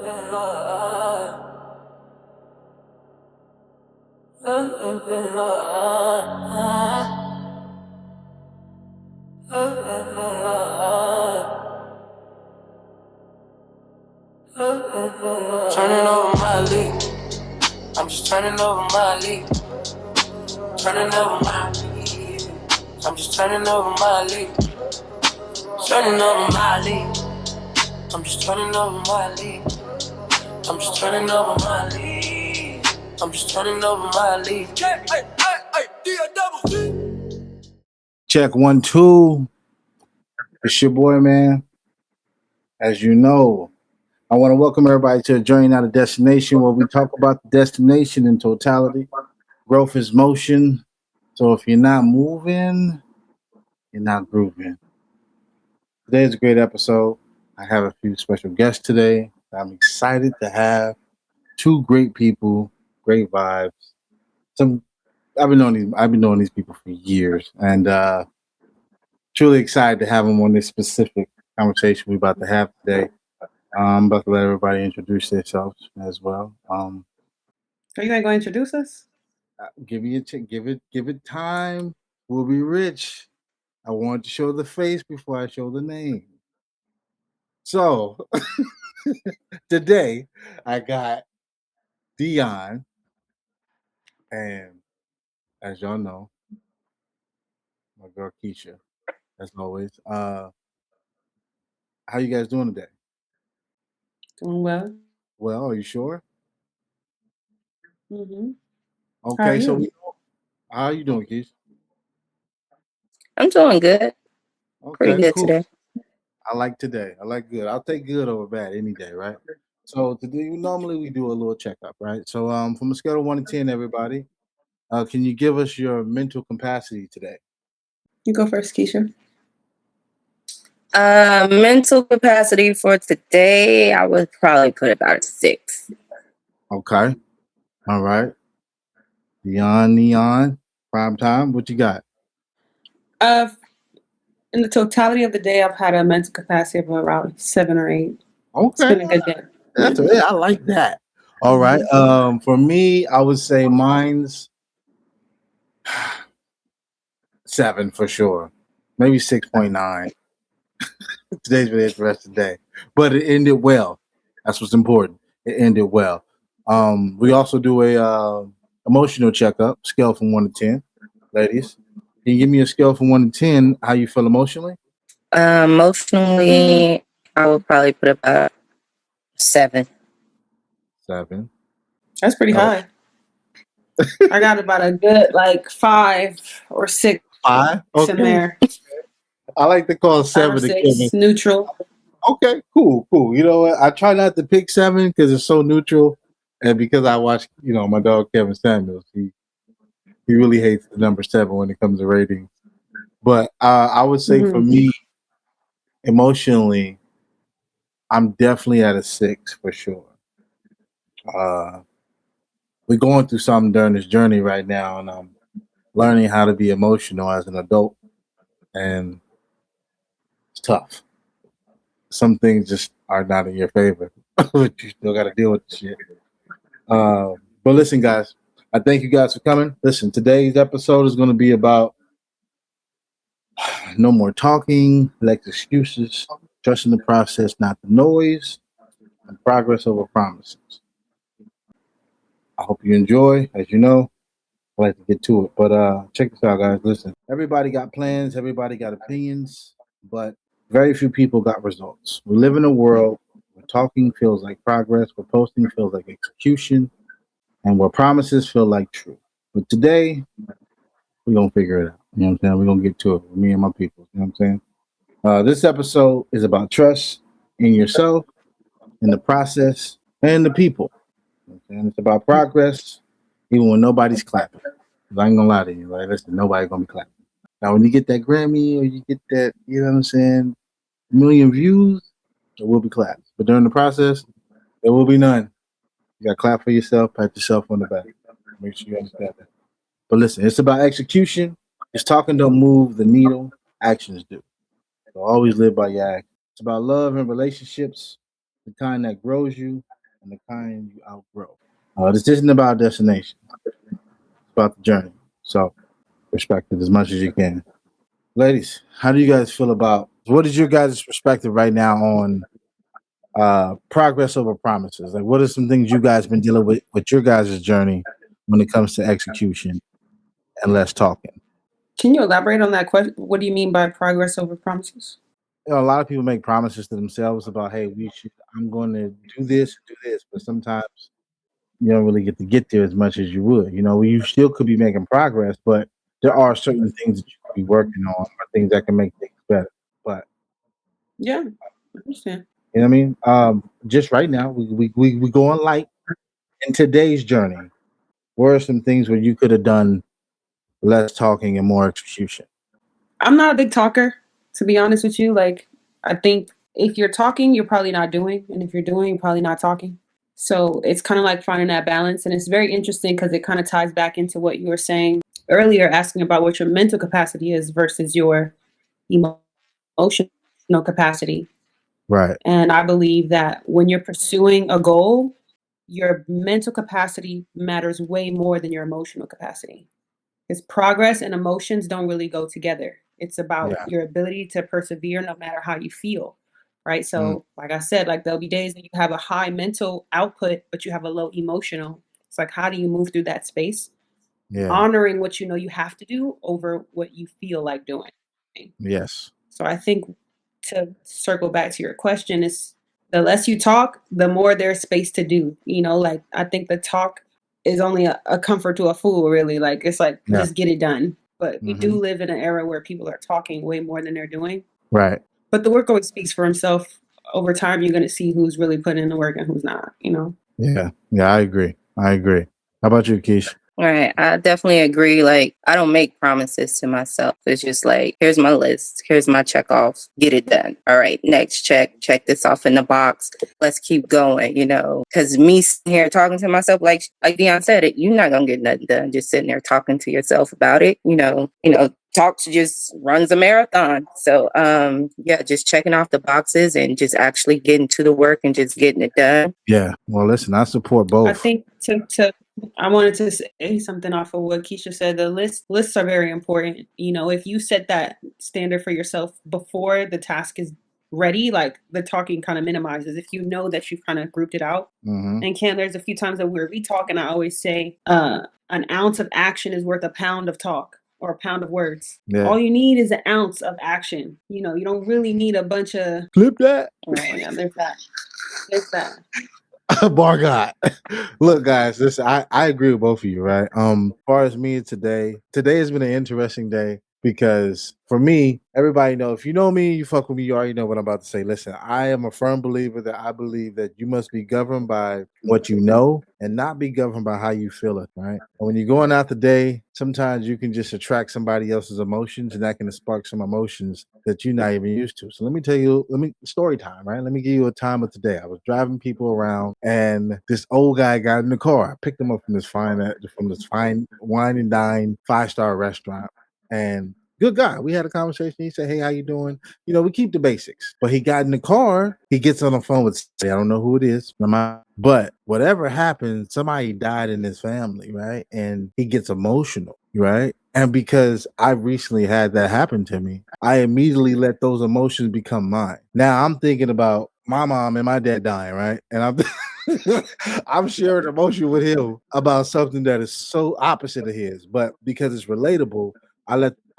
Turning over my leaf. I'm just turning over my leaf. Turning over my leaf. I'm just turning over my leaf. Turning over my leaf. I'm just turning over my leaf. I'm just turning over my leaf. I'm just turning over my leaf. Check 1, 2. It's your boy, man. As you know, I want to welcome everybody to a Journey Not a Destination, where we talk about the destination in totality. Growth is motion. So if you're not moving, you're not grooving. Today's a great episode. I have a few special guests today. I'm excited to have two great people, great vibes. I've been knowing these people for years, and truly excited to have them on this specific conversation we're about to have today. I'm about to let everybody introduce themselves as well. Are you going to introduce us? Give it time. We'll be rich. I want to show the face before I show the name. So today I got Diion, and as y'all know, my girl Kesha, as always. How you guys doing today? Doing well. Well, are you sure? Mm-hmm. Okay, How are you? how are you doing, Kesha? I'm doing good. Pretty Okay, good cool. today. I like today. I like good. I'll take good over bad any day, right? So today, normally we do a little checkup, right? So from a scale of 1 to 10, everybody, can you give us your mental capacity today? You go first, Kesha. Mental capacity for today, I would probably put about a 6. Okay. All right. Neon, prime time. What you got? In the totality of the day, I've had a mental capacity of around 7 or 8. It's Okay. been a good day. I like that. All right. For me, I would say mine's 7 for sure. Maybe 6.9. Today's been an interesting day, but it ended well. That's what's important. It ended well. We also do a emotional checkup, scale from 1 to 10. Ladies, can you give me a scale from 1 to 10? How you feel emotionally? Emotionally, I would probably put about 7. 7. That's pretty high. I got about a good 5 or 6 5. Okay. in there. I like to call 5 7 or to 6, neutral. Okay, cool. You know what? I try not to pick 7 because it's so neutral, and because I watch, my dog Kevin Samuels. He really hates the number 7 when it comes to ratings. But I would say for me, emotionally, I'm definitely at a 6 for sure. We're going through something during this journey right now, and I'm learning how to be emotional as an adult, and it's tough. Some things just are not in your favor, but you still got to deal with the shit. But listen, guys, I thank you guys for coming. Listen, today's episode is going to be about no more talking, less excuses, trusting the process, not the noise, and progress over promises. I hope you enjoy. As you know, I like to get to it. But check this out, guys. Listen, everybody got plans, everybody got opinions, but very few people got results. We live in a world where talking feels like progress, where posting feels like execution, and where promises feel like truth. But today, we're going to figure it out. You know what I'm saying? We're going to get to it with me and my people. You know what I'm saying? This episode is about trust in yourself, in the process, and the people. You know what I'm saying? It's about progress, even when nobody's clapping. 'Cause I ain't going to lie to you, right? Listen, nobody's going to be clapping. Now, when you get that Grammy or you get that, you know what I'm saying, million views, there will be claps. But during the process, there will be none. You got to clap for yourself, pat yourself on the back. Make sure you understand that. But listen, it's about execution. It's talking don't move the needle, actions do. So always live by your actions. It's about love and relationships, the kind that grows you, and the kind you outgrow. This isn't about destination; it's about the journey. So respect it as much as you can. Ladies, how do you guys feel about what is your guys' perspective right now on progress over promises? Like, what are some things you guys been dealing with your guys' journey when it comes to execution and less talking? Can you elaborate on that question? What do you mean by progress over promises? A lot of people make promises to themselves about, hey, I'm going to do this, but sometimes you don't really get there as much as you would. You still could be making progress, but there are certain things that you could be working on or things that can make things better. But Yeah, I understand. you know what I mean? Just right now, we go on light in today's journey. What are some things where you could have done less talking and more execution? I'm not a big talker, to be honest with you. Like, I think if you're talking, you're probably not doing. And if you're doing, you're probably not talking. So it's kind of like finding that balance. And it's very interesting because it kind of ties back into what you were saying earlier, asking about what your mental capacity is versus your emotional capacity. Right. And I believe that when you're pursuing a goal, your mental capacity matters way more than your emotional capacity. Because progress and emotions don't really go together. It's about Yeah. your ability to persevere no matter how you feel. Right. Mm, So, like I said, like there'll be days that you have a high mental output, but you have a low emotional. It's like, how do you move through that space? yeah. Honoring what you know you have to do over what you feel like doing. Yes. So I think to circle back to your question is the less you talk, the more there's space to do. Like I think the talk is only a comfort to a fool, really. Like it's like Yeah. just get it done. But we do Hmm. live in an era where people are talking way more than they're doing. Right. But the work always speaks for himself. Over time, you're going to see who's really putting in the work and who's not. Yeah. Yeah. I agree. How about you, Keish? Right. I definitely agree. Like, I don't make promises to myself. It's just like, here's my list. Here's my check off. Get it done. All right. Next check. Check this off in the box. Let's keep going, because me sitting here talking to myself, like Dion said it, you're not going to get nothing done. Just sitting there talking to yourself about it, talk just runs a marathon. So, yeah, just checking off the boxes and just actually getting to the work and just getting it done. Yeah. Well, listen, I support I both. think I wanted to say something off of what Keisha said. The lists are very important. If you set that standard for yourself before the task is ready, like the talking kind of minimizes. If you know that you've kind of grouped it out. Hmm. And there's a few times that we talk, and I always say, an ounce of action is worth a pound of talk or a pound of words. Yeah. All you need is an ounce of action. You don't really need a bunch of. Clip that. Oh yeah, there's that. There's that. Bar God. Look, guys, listen, I agree with both of you, right? As far as me today has been an interesting day because for me, everybody know if you know me, you fuck with me, you already know what I'm about to say. Listen, I am a firm believer that I believe that you must be governed by what you know and not be governed by how you feel it, right? And when you're going out the day, sometimes you can just attract somebody else's emotions and that can spark some emotions that you're not even used to. So story time, right? Let me give you a time of today. I was driving people around and this old guy got in the car. I picked him up from this fine wine and dine 5-star restaurant. And good guy. We had a conversation. He said, "Hey, how you doing?" We keep the basics. But he got in the car. He gets on the phone with, I don't know who it is. But whatever happened, somebody died in his family, right? And he gets emotional, right? And because I recently had that happen to me, I immediately let those emotions become mine. Now I'm thinking about my mom and my dad dying, right? And I'm sharing emotion with him about something that is so opposite of his, but because it's relatable,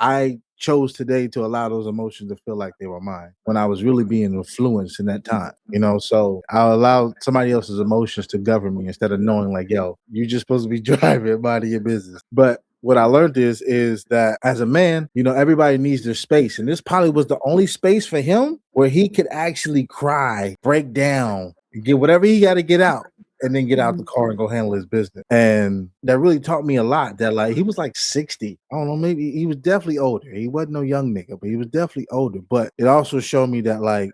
I chose today to allow those emotions to feel like they were mine when I was really being influenced in that time, so I'll allow somebody else's emotions to govern me instead of knowing like, yo, you're just supposed to be driving, minding your business. But what I learned is that as a man, everybody needs their space. And this probably was the only space for him where he could actually cry, break down, get whatever he got to get out, and then get out the car and go handle his business. And that really taught me a lot that like he was like 60. I don't know, maybe he was definitely older. He wasn't no young nigga, but he was definitely older. But it also showed me that like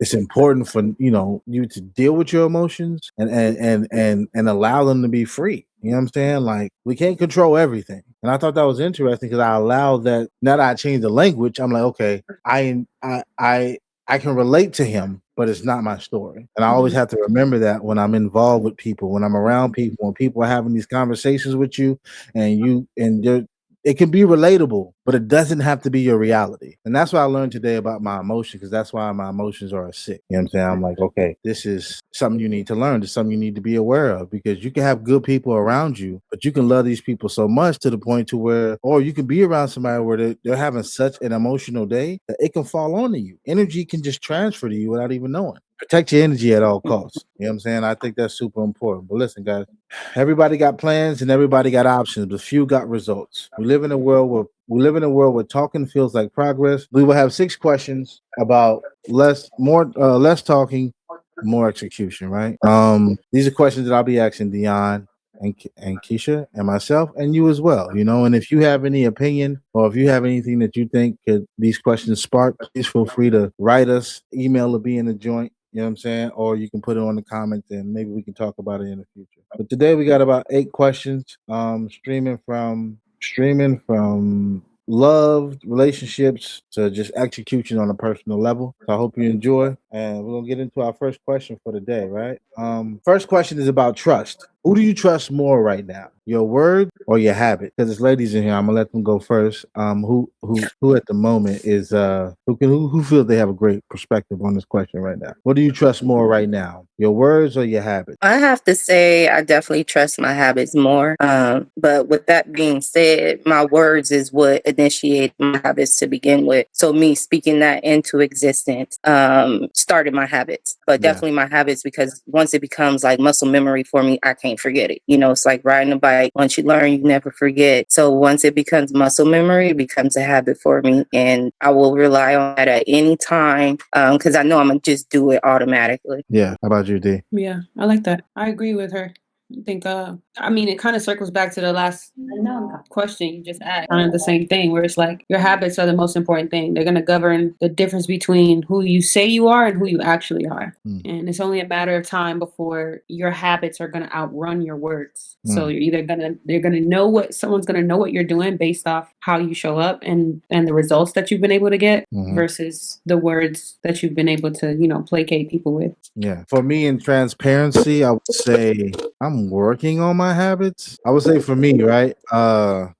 it's important for you to deal with your emotions and allow them to be free. You know what I'm saying? Like we can't control everything. And I thought that was interesting because I allowed that. Now that I changed the language, I'm like, okay, I can relate to him but it's not my story. And I always have to remember that when I'm involved with people, when I'm around people, when people are having these conversations with you, it can be relatable, but it doesn't have to be your reality. And that's what I learned today about my emotions, because that's why my emotions are sick. You know what I'm saying? I'm like, okay, this is something you need to learn. It's something you need to be aware of, because you can have good people around you, but you can love these people so much to the point to where, or you can be around somebody where they're having such an emotional day that it can fall onto you. Energy can just transfer to you without even knowing. Protect your energy at all costs. You know what I'm saying? I think that's super important. But listen, guys, everybody got plans and everybody got options, but few got results. We live in a world where talking feels like progress. We will have 6 questions about less talking, more execution, right? These are questions that I'll be asking Dion and Kesha and myself and you as well, you know. And if you have any opinion, or if you have anything that you think could these questions spark, please feel free to write us, email or be in the joint. You know what I'm saying? Or you can put it on the comments and maybe we can talk about it in the future. But today we got about 8 questions, streaming from love, relationships to just execution on a personal level. So I hope you enjoy. And we're gonna get into our first question for the day, right? First question is about trust. Who do you trust more right now? Your word or your habit? Because there's ladies in here. I'm gonna let them go first. Who at the moment is who feels they have a great perspective on this question right now? What do you trust more right now? Your words or your habits? I have to say I definitely trust my habits more. But with that being said, my words is what initiated my habits to begin with. So me speaking that into existence started my habits. But definitely my habits, because once it becomes like muscle memory for me, I can't forget it. You know, it's like riding a bike. Once you learn, you never forget. So once it becomes muscle memory, it becomes a habit for me. And I will rely on that at any time because I know I'm going to just do it automatically. Yeah. How about you, D? Yeah, I like that. I agree with her. I think, I mean, it kind of circles back to the last question you just asked. Kind of the same thing, where it's like your habits are the most important thing. They're going to govern the difference between who you say you are and who you actually are. And it's only a matter of time before your habits are going to outrun your words. So you're either they're going to know someone's going to know what you're doing based off how you show up and the results that you've been able to get versus the words that you've been able to, placate people with. Yeah. For me, in transparency, I would say I'm working on my habits. I would say for me, right?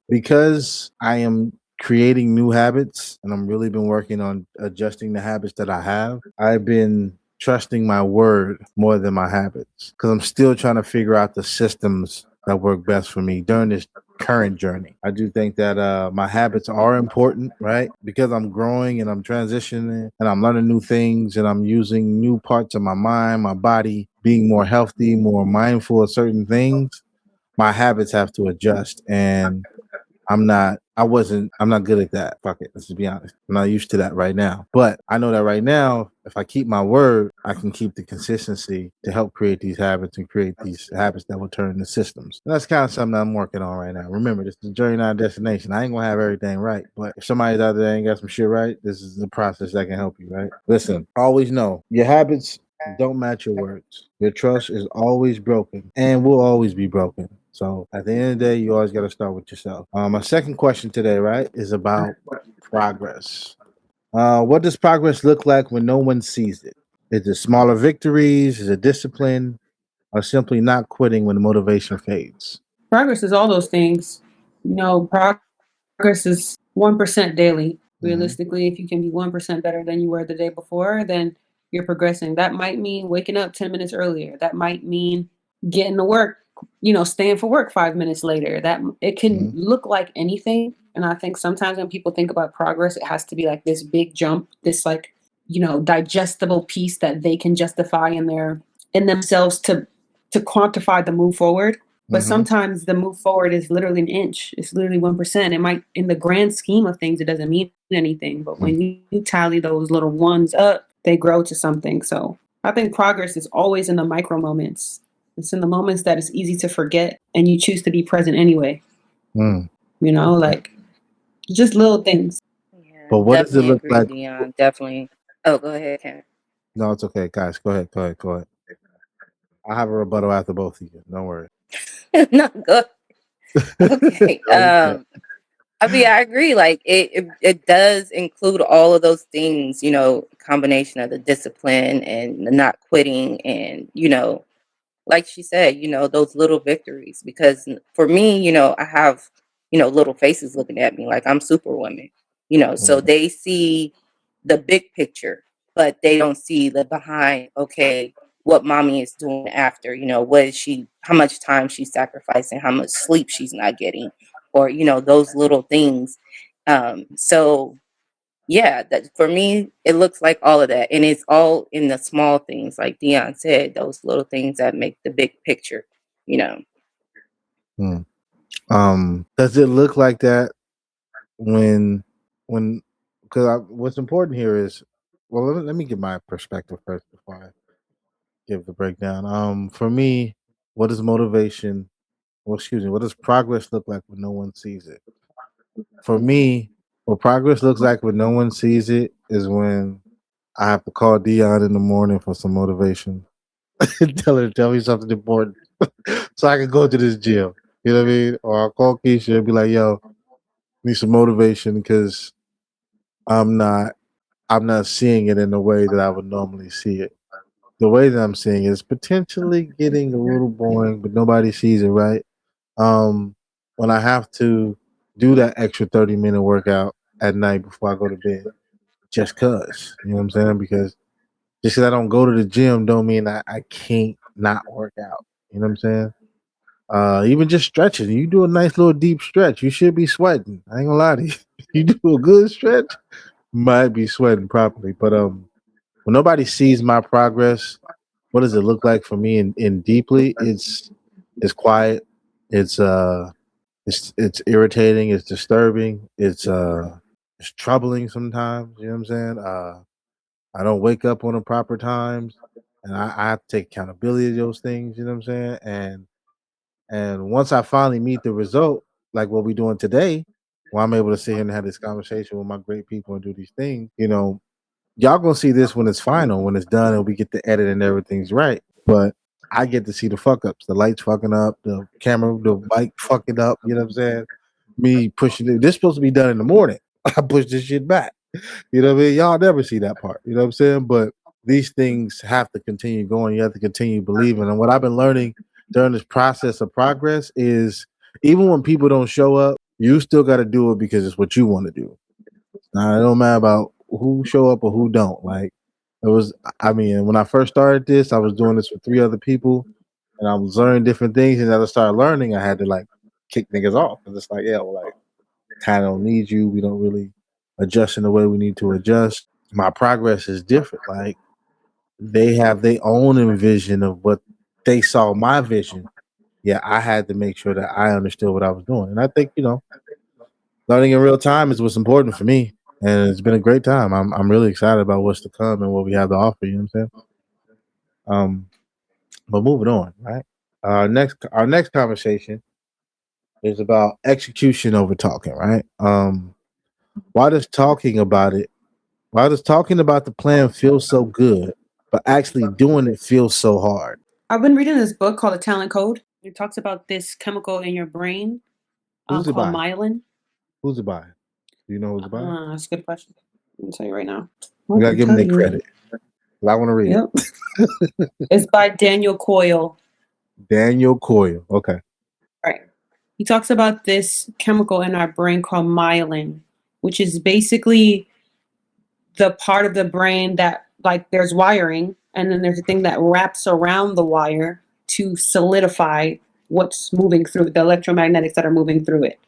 Because I am creating new habits and I'm really been working on adjusting the habits that I have. I've been trusting my word more than my habits, because I'm still trying to figure out the systems that work best for me during this current journey. I do think that my habits are important, right? Because I'm growing and I'm transitioning and I'm learning new things and I'm using new parts of my mind, my body, being more healthy, more mindful of certain things. My habits have to adjust, and I'm not good at that. Fuck it. Let's just be honest. I'm not used to that right now. But I know that right now, if I keep my word, I can keep the consistency to help create these habits and create these habits that will turn into systems. And that's kind of something that I'm working on right now. Remember, this is a journey, not a destination. I ain't gonna have everything right. But if somebody's out there ain't got some shit right, this is the process that can help you, right? Listen, always know your habits don't match your words. Your trust is always broken and will always be broken. So at the end of the day, you always got to start with yourself. My second question today, right, is about progress. What does progress look like when no one sees it? Is it smaller victories? Is it discipline? Or simply not quitting when the motivation fades? Progress is all those things. Progress is 1% daily. Realistically, if you can be 1% better than you were the day before, then you're progressing. That might mean waking up 10 minutes earlier. That might mean getting to work, staying for work 5 minutes later. That it can look like anything. And I think sometimes when people think about progress, it has to be like this big jump, this like, digestible piece that they can justify in themselves to quantify the move forward. But sometimes the move forward is literally an inch. It's literally 1%. It might, in the grand scheme of things, it doesn't mean anything. But when you tally those little ones up, they grow to something. So I think progress is always in the micro moments. It's in the moments that it's easy to forget and you choose to be present anyway. Like just little things. Yeah, But what does it definitely look agree, like? Dion. Definitely. Oh, go ahead, Karen. No, it's okay, guys. Go ahead. I'll have a rebuttal after both of you. Don't worry. No, go. Okay. Go ahead. I mean, I agree. Like it does include all of those things, combination of the discipline and the not quitting and, like she said, those little victories. Because for me, I have, little faces looking at me like I'm Superwoman, so Mm. they see the big picture, but they don't see the behind, okay, what mommy is doing after, what is she, how much time she's sacrificing, how much sleep she's not getting, or, those little things. So yeah, that for me, it looks like all of that. And it's all in the small things, like Dion said, those little things that make the big picture, you know. Mm. Does it look like that when when because what's important here is, well, let me get my perspective first before I give the breakdown. For me, what is motivation? Well, excuse me, what does progress look like when no one sees it? For me, what progress looks like when no one sees it is when I have to call Dion in the morning for some motivation. Tell her to tell me something important so I can go to this gym. You know what I mean? Or I'll call Kesha and be like, yo, need some motivation because I'm not I'm not seeing it in the way that I would normally see it. The way that I'm seeing it is potentially getting a little boring, but nobody sees it, right? Um, when I have to do that extra 30-minute workout at night before I go to bed, just cause, you know what I'm saying? Because just because I don't go to the gym don't mean I can't not work out. You know what I'm saying? Even just stretching, you do a nice little deep stretch, you should be sweating. I ain't gonna lie to you. You do a good stretch, might be sweating properly. But when nobody sees my progress, what does it look like for me in deeply? It's quiet. It's it's irritating. It's disturbing. It's troubling sometimes. You know what I'm saying? I don't wake up on the proper times, and I have to take accountability of those things. You know what I'm saying? And once I finally meet the result, like what we're doing today, where I'm able to sit here and have this conversation with my great people and do these things, y'all gonna see this when it's final, when it's done, and we get to edit and everything's right. But I get to see the fuck ups, the lights fucking up, the camera, the mic fucking up. You know what I'm saying? Me pushing it. This supposed to be done in the morning. I push this shit back. You know what I mean? Y'all never see that part. You know what I'm saying? But these things have to continue going. You have to continue believing. And what I've been learning during this process of progress is even when people don't show up, you still got to do it because it's what you want to do. Now, it don't matter about who show up or who don't. Like it was, I mean, when I first started this, I was doing this with 3 other people, and I was learning different things. And as I started learning, I had to like kick niggas off because it's like, yeah, well, like kind of don't need you. We don't really adjust in the way we need to adjust. My progress is different. Like they have their own vision of what they saw my vision. Yeah, I had to make sure that I understood what I was doing, and I think learning in real time is what's important for me, and it's been a great time. I'm really excited about what's to come and what we have to offer. You know what I'm saying? But moving on, right? Our next conversation is about execution over talking, right? Why does talking about it? Why does talking about the plan feel so good, but actually doing it feels so hard? I've been reading this book called The Talent Code. It talks about this chemical in your brain Who's it called by? myelin. Who's it by? Do you know who's it by? That's a good question. I'm gonna tell you right now. I We gotta can give them tell their you. credit. 'Cause I want to read it. Yep. It's by Daniel Coyle. Daniel Coyle. Okay. Right. He talks about this chemical in our brain called myelin, which is basically the part of the brain that, like, there's wiring, and then there's a thing that wraps around the wire to solidify what's moving through the electromagnetics that are moving through it.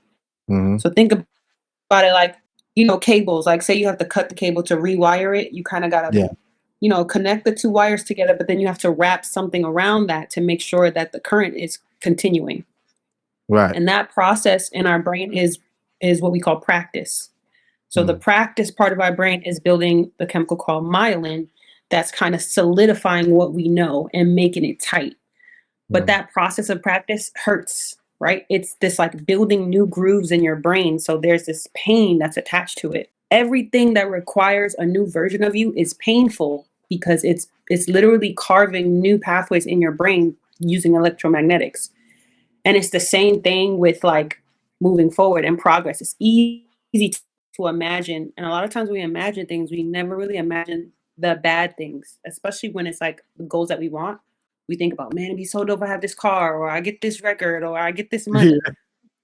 Mm-hmm. So think about it like, cables. Like, say you have to cut the cable to rewire it, you kind of gotta, Yeah. connect the two wires together, but then you have to wrap something around that to make sure that the current is continuing. Right. And that process in our brain is what we call practice. So the Mm. practice part of our brain is building the chemical called myelin that's kind of solidifying what we know and making it tight. But Mm. that process of practice hurts, right? It's this like building new grooves in your brain. So there's this pain that's attached to it. Everything that requires a new version of you is painful because it's literally carving new pathways in your brain using electromagnetics. And it's the same thing with like moving forward and progress. It's easy to imagine. And a lot of times we imagine things, we never really imagine the bad things, especially when it's like the goals that we want. We think about, man, it'd be so dope if I have this car, or I get this record, or I get this money. Yeah.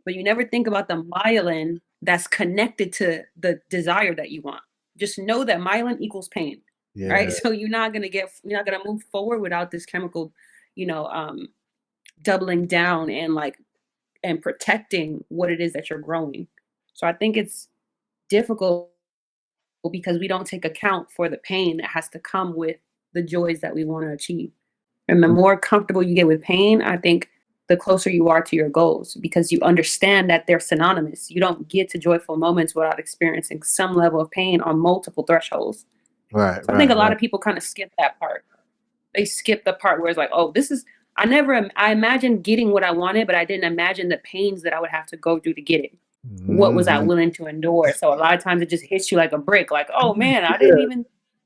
But you never think about the myelin that's connected to the desire that you want. Just know that myelin equals pain, right? Yeah. So you're not gonna move forward without this chemical, you know, doubling down and like and protecting what it is that you're growing. So I think it's difficult because we don't take account for the pain that has to come with the joys that we want to achieve. And the more comfortable you get with pain, I think the closer you are to your goals because you understand that they're synonymous. You don't get to joyful moments without experiencing some level of pain on multiple thresholds. Right. So I think a Right. lot Right. of people kind of skip that part. They skip the part where it's like, oh, this is, I imagined getting what I wanted, but I didn't imagine the pains that I would have to go through to get it. What was I Mhm. willing to endure? So a lot of times it just hits you like a brick, like, oh man, Yeah. you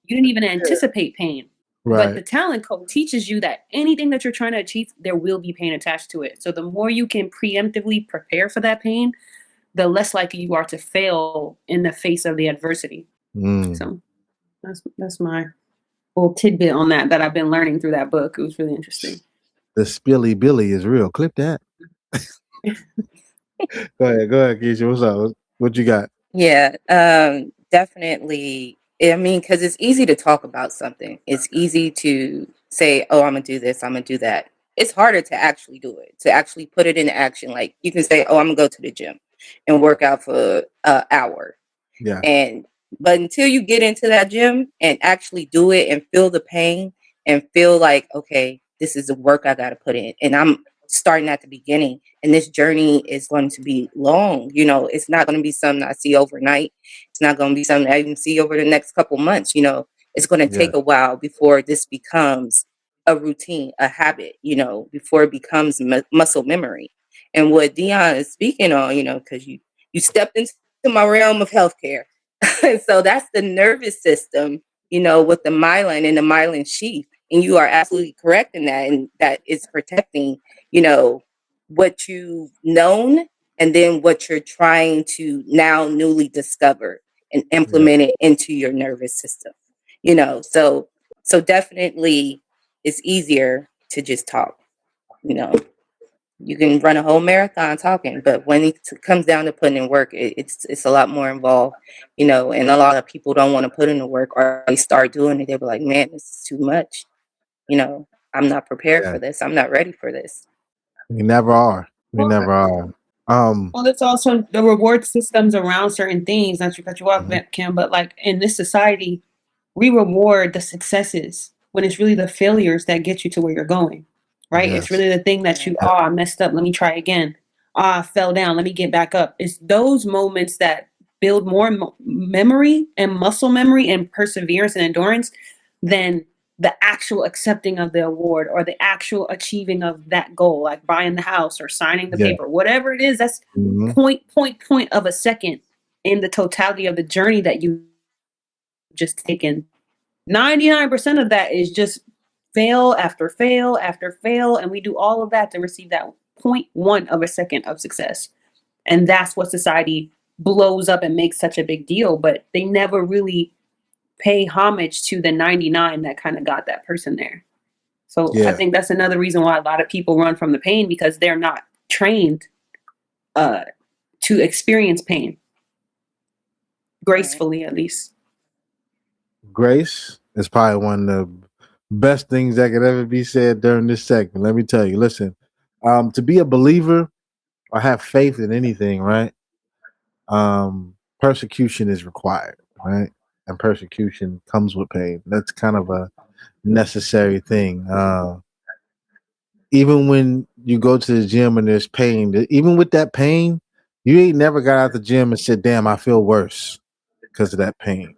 didn't even Yeah. anticipate pain. But Right. the talent code teaches you that anything that you're trying to achieve, there will be pain attached to it. So the more you can preemptively prepare for that pain, the less likely you are to fail in the face of the adversity. Mm. So that's my little tidbit on that I've been learning through that book. It was really interesting. The Spilly Billy is real. Clip that. Go ahead, Keisha. What's up? What you got? Yeah, definitely. I mean, because it's easy to talk about something. It's easy to say, "Oh, I'm gonna do this. I'm gonna do that." It's harder to actually do it, to actually put it into action. Like you can say, "Oh, I'm gonna go to the gym and work out for an hour," Yeah. and but until you get into that gym and actually do it and feel the pain and feel like, okay, this is the work I got to put in, and I'm starting at the beginning, and this journey is going to be long. It's not going to be something I see overnight. It's not going to be something I even see over the next couple months. It's going to Yeah. take a while before this becomes a routine, a habit, before it becomes muscle memory. And what Dion is speaking on, because you stepped into my realm of healthcare. And so that's the nervous system, with the myelin and the myelin sheath. And you are absolutely correct in that. And that is protecting, what you've known and then what you're trying to now newly discover and Yeah. implement it into your nervous system. So definitely it's easier to just talk, you know. You can run a whole marathon talking, but when it comes down to putting in work, it's a lot more involved, and a lot of people don't want to put in the work, or they start doing it. They'll be like, man, this is too much. I'm not prepared Yeah. for this. I'm not ready for this. We never are. We Well, never are. well, it's also the reward systems around certain things. Not to cut you off, Mhm. Kim, but like in this society, we reward the successes when it's really the failures that get you to where you're going, right? It's Yes. really the thing that you, Yeah. I messed up. Let me try again. I fell down. Let me get back up. It's those moments that build more memory and muscle memory and perseverance and endurance than the actual accepting of the award or the actual achieving of that goal, like buying the house or signing the Yeah. paper, whatever it is. That's Mhm. point of a second in the totality of the journey that you just taken. 99% of that is just fail after fail after fail. And we do all of that to receive that point one of a second of success. And that's what society blows up and makes such a big deal. But they never really pay homage to the 99 that kind of got that person there. So I Yeah. think that's another reason why a lot of people run from the pain because they're not trained uh, to experience pain Right. gracefully, at least. Grace is probably one of the best things that could ever be said during this segment. Let me tell you. Listen, to be a believer or have faith in anything, right? Persecution is required, right? And persecution comes with pain. That's kind of a necessary thing. Even when you go to the gym and there's pain, even with that pain, you ain't never got out the gym and said, "Damn, I feel worse because of that pain."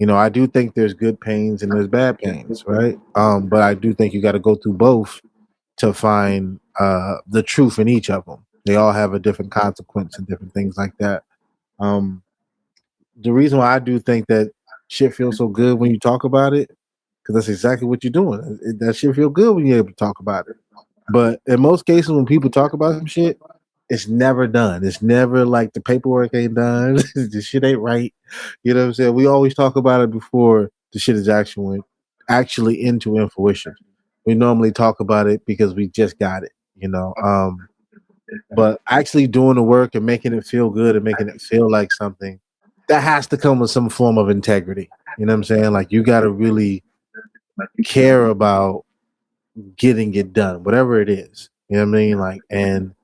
I do think there's good pains and there's bad pains, right? But I do think you got to go through both to find the truth in each of them. They all have a different consequence and different things like that. Um, the reason why I do think that shit feels so good when you talk about it, because that's exactly what you're doing. That shit feel good when you're able to talk about it. But in most cases, when people talk about some shit, it's never done. It's never like the paperwork ain't done. The shit ain't right. You know what I'm saying? We always talk about it before the shit is actually into fruition. We normally talk about it because we just got it, you know. But actually doing the work and making it feel good and making it feel like something, that has to come with some form of integrity. You know what I'm saying? Like you got to really care about getting it done, whatever it is. You know what I mean? Like, and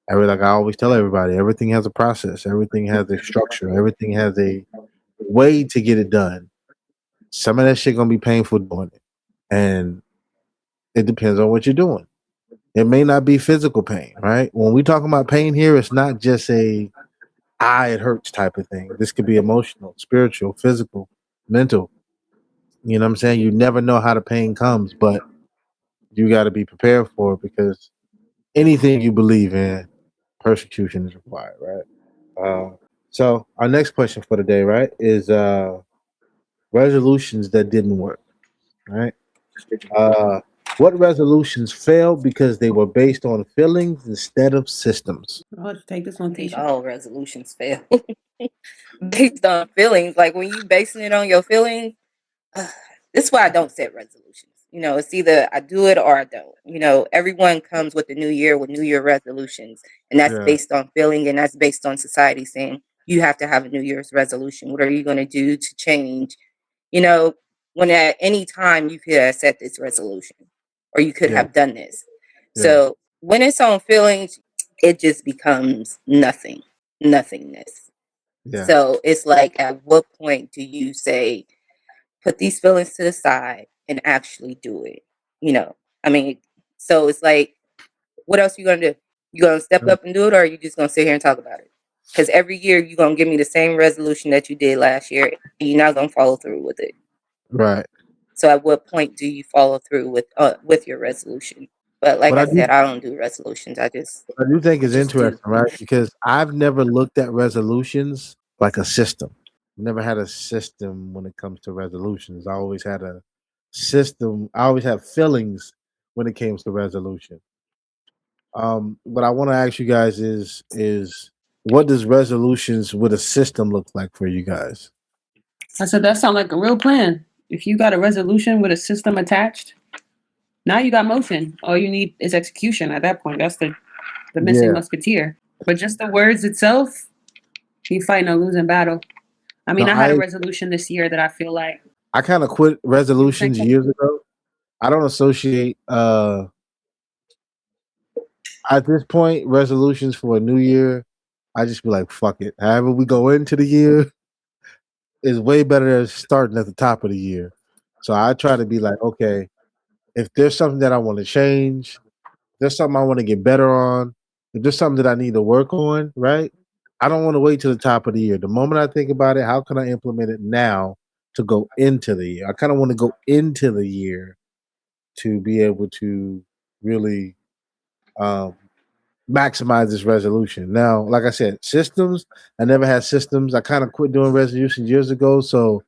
like I always tell everybody, everything has a process, everything has a structure, everything has a way to get it done. Some of that shit gonna be painful doing it, and it depends on what you're doing. It may not be physical pain, right? When we talk about pain here, it's not just a it hurts type of thing. This could be emotional, spiritual, physical, mental. You know what I'm saying? You never know how the pain comes, but you got to be prepared for it because anything you believe in, persecution is required, right? So our next question for the day, right, is resolutions that didn't work, right? Uh, what resolutions failed because they were based on feelings instead of systems? I'll just take this one, I think Tisha. all resolutions fail based on feelings. Like when you basing it on your feelings, this is why I don't set resolutions. You know, it's either I do it or I don't. You know, everyone comes with the new year with New Year resolutions, and that's Yeah, based on feeling, and that's based on society saying you have to have a New Year's resolution. What are you going to do to change? You know, when at any time you could have set this resolution, or you could yeah, have done this. yeah, So when it's on feelings, it just becomes nothing, nothingness. yeah, So it's like, at what point do you say, put these feelings to the side and actually do it? You know, I mean, so it's like, what else you gonna do? You gonna step up and do it, or are you just gonna sit here and talk about it? Because every year you're gonna give me the same resolution that you did last year, and you're not gonna follow through with it. right. So at what point do you follow through with your resolution? But like What I I do said, I don't do resolutions. I do think is Just do. interesting, right? Because I've never looked at resolutions like a system. Never had a system when it comes to resolutions. I always had a system. I always have feelings when it comes to resolution. What I want to ask you guys is what does resolutions with a system look like for you guys? I said that sounds like a real plan. If you got a resolution with a system attached, now you got motion. All you need is execution at that point. That's the missing Yeah. musketeer. But just the words itself, you fighting a losing battle. I No, mean, I had a resolution this year that I feel like I kind of quit you were saying resolutions something. years ago. I don't associate at this point resolutions for a new year. I just be like, fuck it. However we go into the year is way better than starting at the top of the year. So I try to be like, okay, if there's something that I want to change, if there's something I want to get better on, if there's something that I need to work on, right? I don't want to wait till the top of the year. The moment I think about it, how can I implement it now to go into the year? I kind of want to go into the year to be able to really um, maximize this resolution. Now, like I said, systems, I never had systems. I kind of quit doing resolutions years ago. So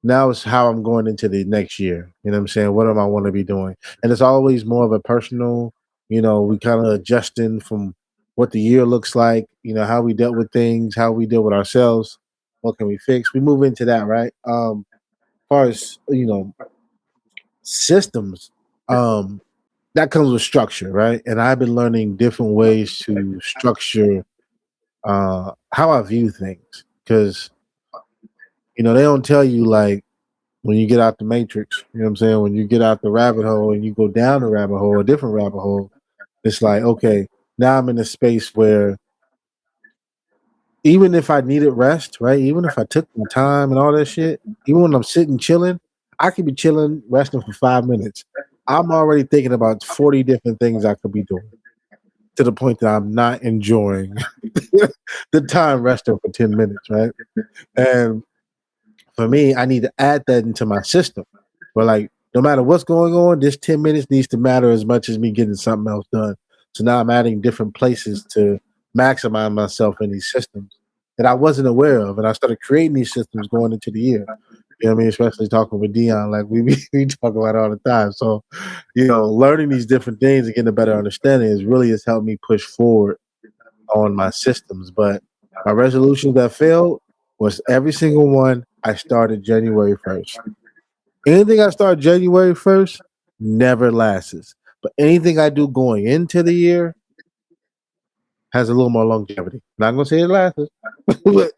now it's how I'm going into the next year. You know what I'm saying? What am I want to be doing? And it's always more of a personal, we kind of adjusting from what the year looks like, how we dealt with things, how we deal with ourselves, what can we fix? We move into that, right? As far as, systems, um, that comes with structure, right? And I've been learning different ways to structure how I view things. Because, they don't tell you like when you get out the matrix, you know what I'm saying? When you get out the rabbit hole and you go down the rabbit hole, a different rabbit hole, it's like, okay, now I'm in a space where even if I needed rest, right? Even if I took my time and all that shit, even when I'm sitting chilling, I could be chilling, resting for 5 minutes. I'm already thinking about 40 different things I could be doing to the point that I'm not enjoying the time resting for 10 minutes, right? And for me, I need to add that into my system. But like, no matter what's going on, this 10 minutes needs to matter as much as me getting something else done. So now I'm adding different places to maximize myself in these systems that I wasn't aware of. And I started creating these systems going into the year. You know what I mean? Especially talking with Dion, like we talk about it all the time. So, learning these different things and getting a better understanding has helped me push forward on my systems. But my resolutions that failed was every single one I started January 1st. Anything I start January 1st never lasts. But anything I do going into the year has a little more longevity. Not gonna say it lasts, but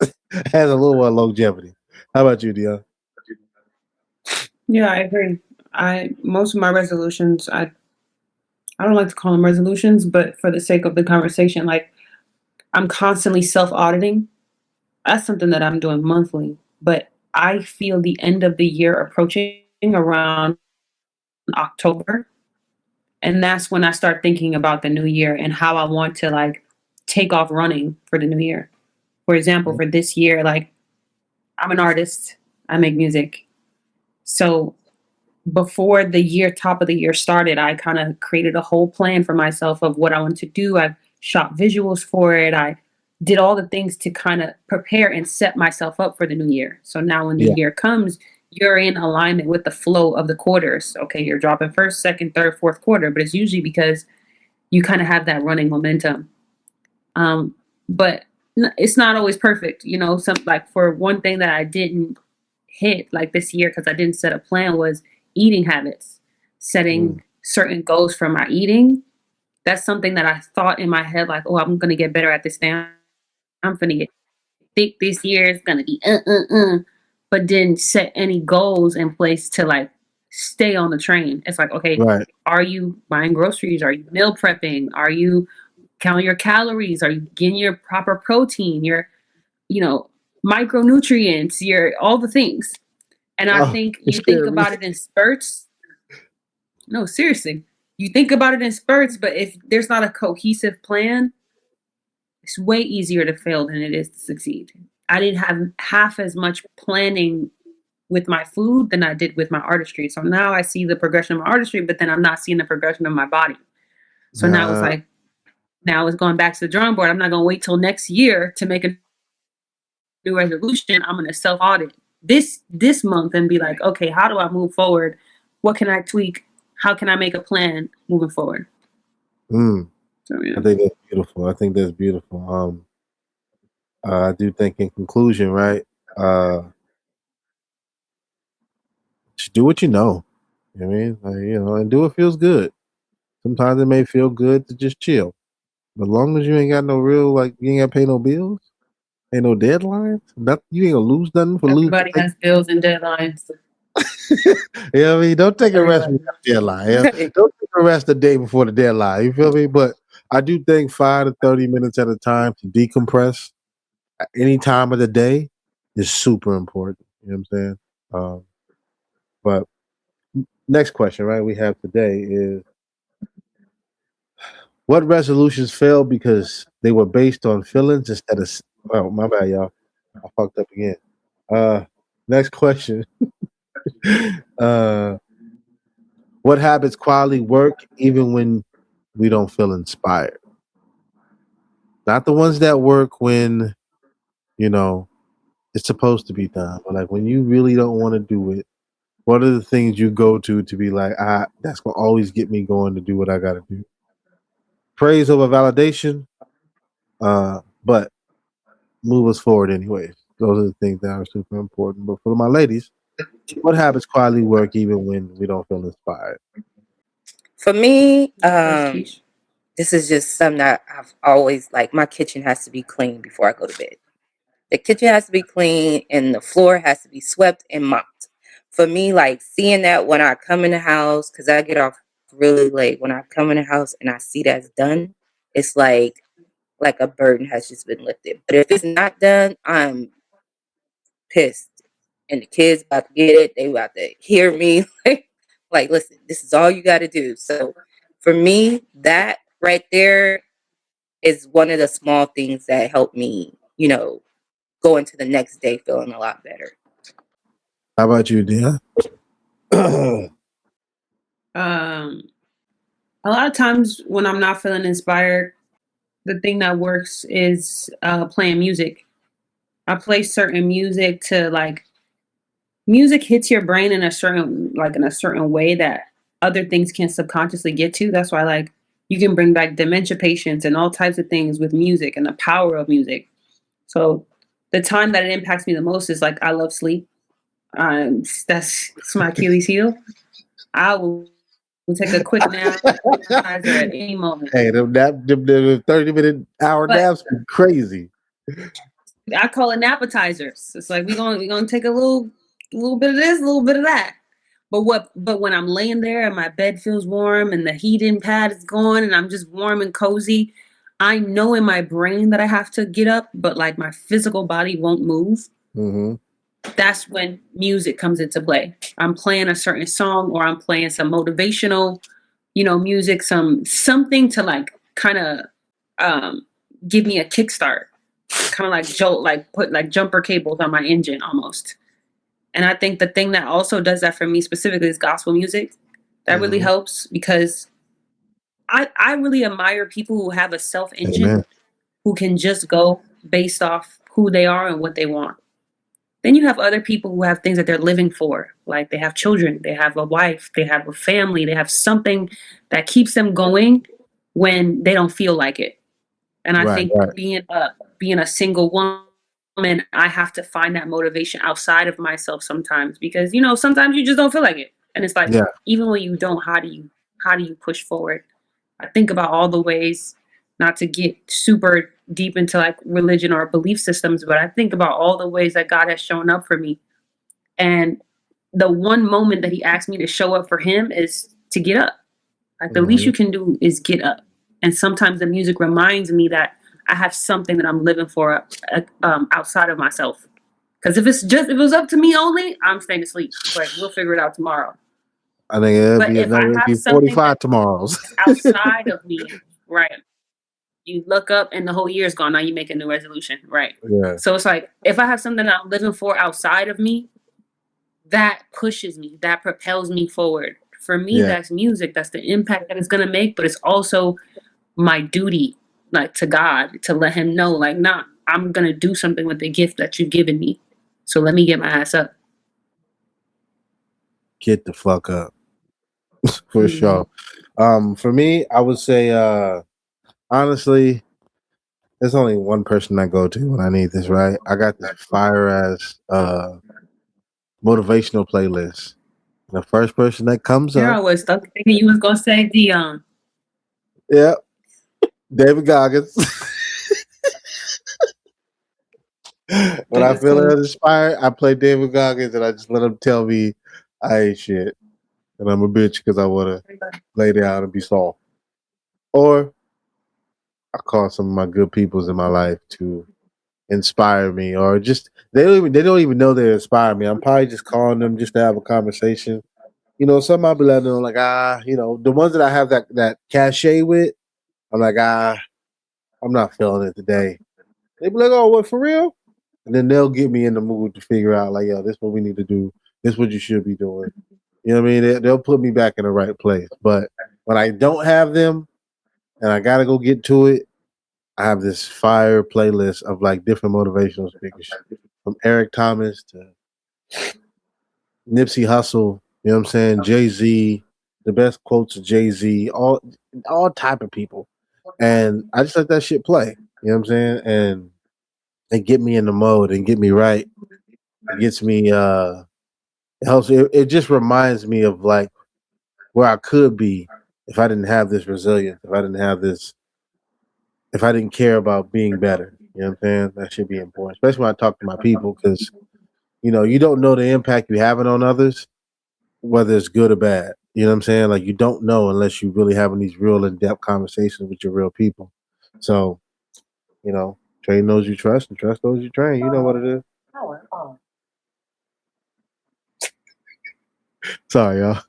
has a little more longevity. How about you, Dion? Yeah, I agree. I most of my resolutions, I don't like to call them resolutions, but for the sake of the conversation, like I'm constantly self auditing. That's something that I'm doing monthly. But I feel the end of the year approaching around October. And that's when I start thinking about the new year and how I want to like take off running for the new year. For example, for this year, like I'm an artist, I make music. So before the year, top of the year started, I kind of created a whole plan for myself of what I wanted to do. I shot visuals for it. I did all the things to kind of prepare and set myself up for the new year. So now when the Yeah. year comes, you're in alignment with the flow of the quarters. Okay, you're dropping first, second, third, fourth quarter, but it's usually because you kind of have that running momentum. But it's not always perfect. You know, some like for one thing that I didn't hit like this year because I didn't set a plan was eating habits, Mm. setting certain goals for my eating. That's something that I thought in my head, like, oh, I'm gonna get better at this thing. I'm gonna get thick this year. It's gonna be but didn't set any goals in place to like stay on the train. It's like, okay, Right. are you buying groceries? Are you meal prepping? Are you counting your calories? Are you getting your proper protein? Your, you know, micronutrients, your all the things. And I Oh, think you you think scared me. about it in spurts. No, seriously. You think about it in spurts, but if there's not a cohesive plan, it's way easier to fail than it is to succeed. I didn't have half as much planning with my food than I did with my artistry. So now I see the progression of my artistry, but then I'm not seeing the progression of my body. So now it's Nah, like, now it's going back to the drawing board. I'm not going to wait till next year to make a new resolution. I'm going to self audit this month and be like, okay, how do I move forward? What can I tweak? How can I make a plan moving forward? mm, So yeah, I think that's beautiful. I think that's beautiful. I do think in conclusion, right? Just do what you know. You know what I mean? Like, and do what feels good. Sometimes it may feel good to just chill. But as long as you ain't got no real, like, you ain't got to pay no bills, ain't no deadlines, nothing, you ain't gonna lose nothing for everybody taking. has bills and deadlines. You know what I mean? Don't take a rest Everybody. when you have a deadline. Don't take a rest the day before the deadline. You feel me? But I do think 5 to 30 minutes at a time to decompress at any time of the day is super important. You know what I'm saying? But next question, right? We have today is what resolutions failed because they were based on feelings instead of. Oh, my bad, y'all. I fucked up again. Uh, next question. uh, what habits quietly work even when we don't feel inspired? Not the ones that work when you know it's supposed to be done, but like when you really don't want to do it. What are the things you go to be like, that's gonna always get me going to do what I gotta do? Praise over validation, but move us forward anyways. Those are the things that are super important. But for my ladies, what habits quietly work even when we don't feel inspired? For me, First Keish. this is just something that I've always like. My kitchen has to be clean before I go to bed. The kitchen has to be clean and the floor has to be swept and mopped. For me, like seeing that when I come in the house, because I get off really late, when I come in the house and I see that's done, it's like a burden has just been lifted. But if it's not done, I'm pissed. And the kids about to get it, they about to hear me. Like, listen, this is all you got to do. So for me, that right there is one of the small things that help me, go into the next day feeling a lot better. How about you, Dia? Um, a lot of times when I'm not feeling inspired, the thing that works is playing music. I play certain music to like music hits your brain in a certain way that other things can subconsciously get to. That's why like you can bring back dementia patients and all types of things with music and the power of music. So the time that it impacts me the most is like I love sleep. That's my Achilles heel. I will take a quick nap at any moment. Hey, them 30-minute hour But naps be crazy. I call it appetizers. It's like we gonna take a little bit of this, a little bit of that. But when I'm laying there and my bed feels warm and the heating pad is going and I'm just warm and cozy, I know in my brain that I have to get up, but like my physical body won't move. Mm-hmm. That's when music comes into play. I'm playing a certain song or I'm playing some motivational, music, something to like kind of um give me a kickstart, kind of like jolt, like put like jumper cables on my engine almost. And I think the thing that also does that for me specifically is gospel music. That really Mm-hmm. helps because I really admire people who have a self engine, Amen. who can just go based off who they are and what they want. Then you have other people who have things that they're living for, like they have children, they have a wife, they have a family, they have something that keeps them going when they don't feel like it. And I Right, think right. being a single woman, I have to find that motivation outside of myself sometimes because sometimes you just don't feel like it. And it's like Yeah. even when you don't, how do you push forward? I think about all the ways, not to get super deep into like religion or belief systems, but I think about all the ways that God has shown up for me. And the one moment that he asked me to show up for him is to get up. Like the least Mm-hmm. you can do is get up. And sometimes the music reminds me that I have something that I'm living for outside of myself. Because if it was up to me only, I'm staying asleep. Like we'll figure it out tomorrow. I think it'll But be if I another. It'll have be something 45 that's tomorrows. outside of me, right? You look up and the whole year's gone. Now you make a new resolution, right? Yeah, So it's like if I have something that I'm living for outside of me, that pushes me, that propels me forward. For me, yeah. that's music. That's the impact that it's gonna make. But it's also my duty, like to God, to let Him know, like, nah, I'm gonna do something with the gift that you've given me. So let me get my ass up. Get the fuck up for Mm-hmm. sure. For me, I would say, honestly, there's only one person I go to when I need this. Right, I got this fire ass motivational playlist. The first person that comes Here I up, was stuck thinking you was gonna say Dion. yeah, David Goggins. When I It's feel cool. inspired, I play David Goggins, and I just let him tell me I ain't shit, and I'm a bitch because I want to lay down and be soft. Or I call some of my good peoples in my life to inspire me, or just they don't even know they inspire me. I'm probably just calling them just to have a conversation. Some I'll be letting them like the ones that I have that cachet with. I'm like I'm not feeling it today. They be like, oh, what for real? And then they'll get me in the mood to figure out like, yo, this is what we need to do. This is what you should be doing. You know what I mean? They'll put me back in the right place. But when I don't have them and I gotta go get to it, I have this fire playlist of like different motivational speakers, from Eric Thomas to Nipsey Hussle. You know what I'm saying? Jay Z, the best quotes of Jay Z, all type of people, and I just let that shit play. You know what I'm saying? And it get me in the mode and get me right. It gets me. It helps. It just reminds me of like where I could be if I didn't have this resilience. If I didn't have this. If I didn't care about being better. You know what I'm saying? That should be important, especially when I talk to my people, because you don't know the impact you're having on others, whether it's good or bad. You know what I'm saying? Like you don't know unless you really having these real in depth conversations with your real people. So, train those you trust and trust those you train. You know what it is. Sorry, y'all.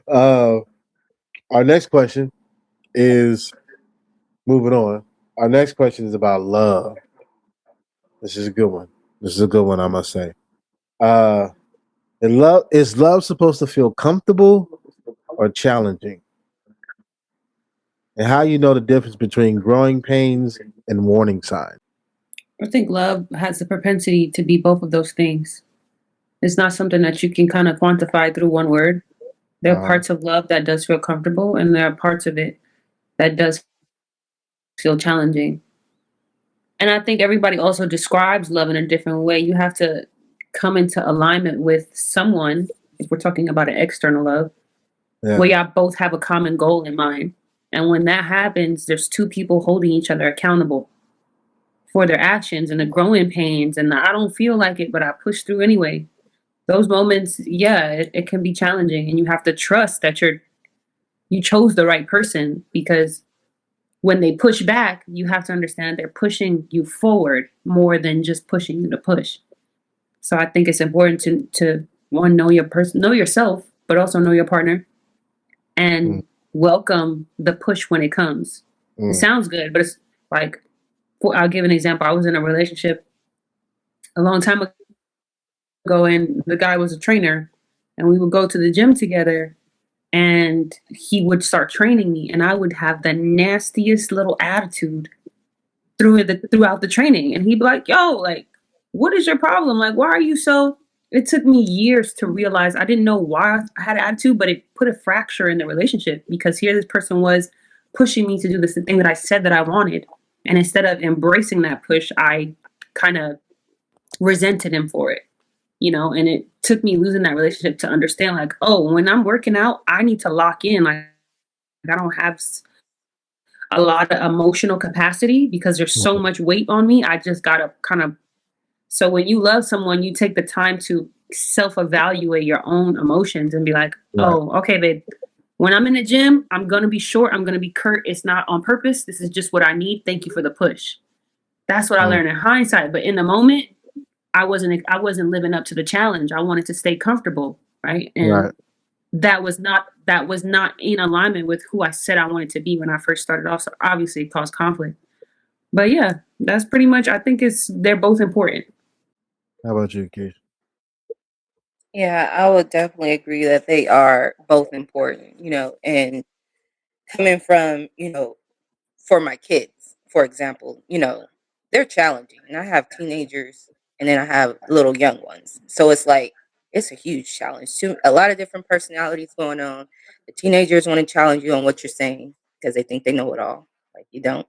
uh, our next question is moving on. Our next question is about love. This is a good one. This is a good one, I must say. Uh, is love supposed to feel comfortable or challenging? And how you know the difference between growing pains and warning signs? I think love has the propensity to be both of those things. It's not something that you can kind of quantify through one word. There are Uh, parts of love that does feel comfortable, and there are parts of it that does feel challenging. And I think everybody also describes love in a different way. You have to come into alignment with someone, if we're talking about an external love, Yeah. where y'all both have a common goal in mind. And when that happens, there's two people holding each other accountable for their actions and the growing pains and the, I don't feel like it, but I push through anyway. Those moments, yeah, it can be challenging, and you have to trust that you chose the right person, because when they push back, you have to understand they're pushing you forward more than just pushing you to push. So I think it's important to one, know your person, know yourself, but also know your partner, Mm, and welcome the push when it comes. It mm, sounds good, but it's like, I'll give an example. I was in a relationship a long time ago, and the guy was a trainer, and we would go to the gym together, and he would start training me, and I would have the nastiest little attitude throughout the training, and he'd be like, "Yo, like, what is your problem? Like, why are you so?" It took me years to realize, I didn't know why I had an attitude, but it put a fracture in the relationship, because here this person was pushing me to do this thing that I said that I wanted, and instead of embracing that push, I kind of resented him for it. And it took me losing that relationship to understand, like, oh, when I'm working out, I need to lock in. Like, I don't have a lot of emotional capacity because there's so mhm. much weight on me. I just gotta kind of. So when you love someone, you take the time to self-evaluate your own emotions and be like, Right. oh, okay, babe. When I'm in the gym, I'm gonna be short. I'm gonna be curt. It's not on purpose. This is just what I need. Thank you for the push. That's what I Mm, learned in hindsight. But in the moment, I wasn't living up to the challenge. I wanted to stay comfortable, right? And right. that was not in alignment with who I said I wanted to be when I first started off. So obviously it caused conflict. But yeah, that's pretty much, I think they're both important. How about you, Keith? Yeah, I would definitely agree that they are both important, and coming from, for my kids, for example, they're challenging. And I have teenagers and then I have little young ones. So it's like it's a huge challenge. Too a lot of different personalities going on. The teenagers want to challenge you on what you're saying because they think they know it all. Like you don't.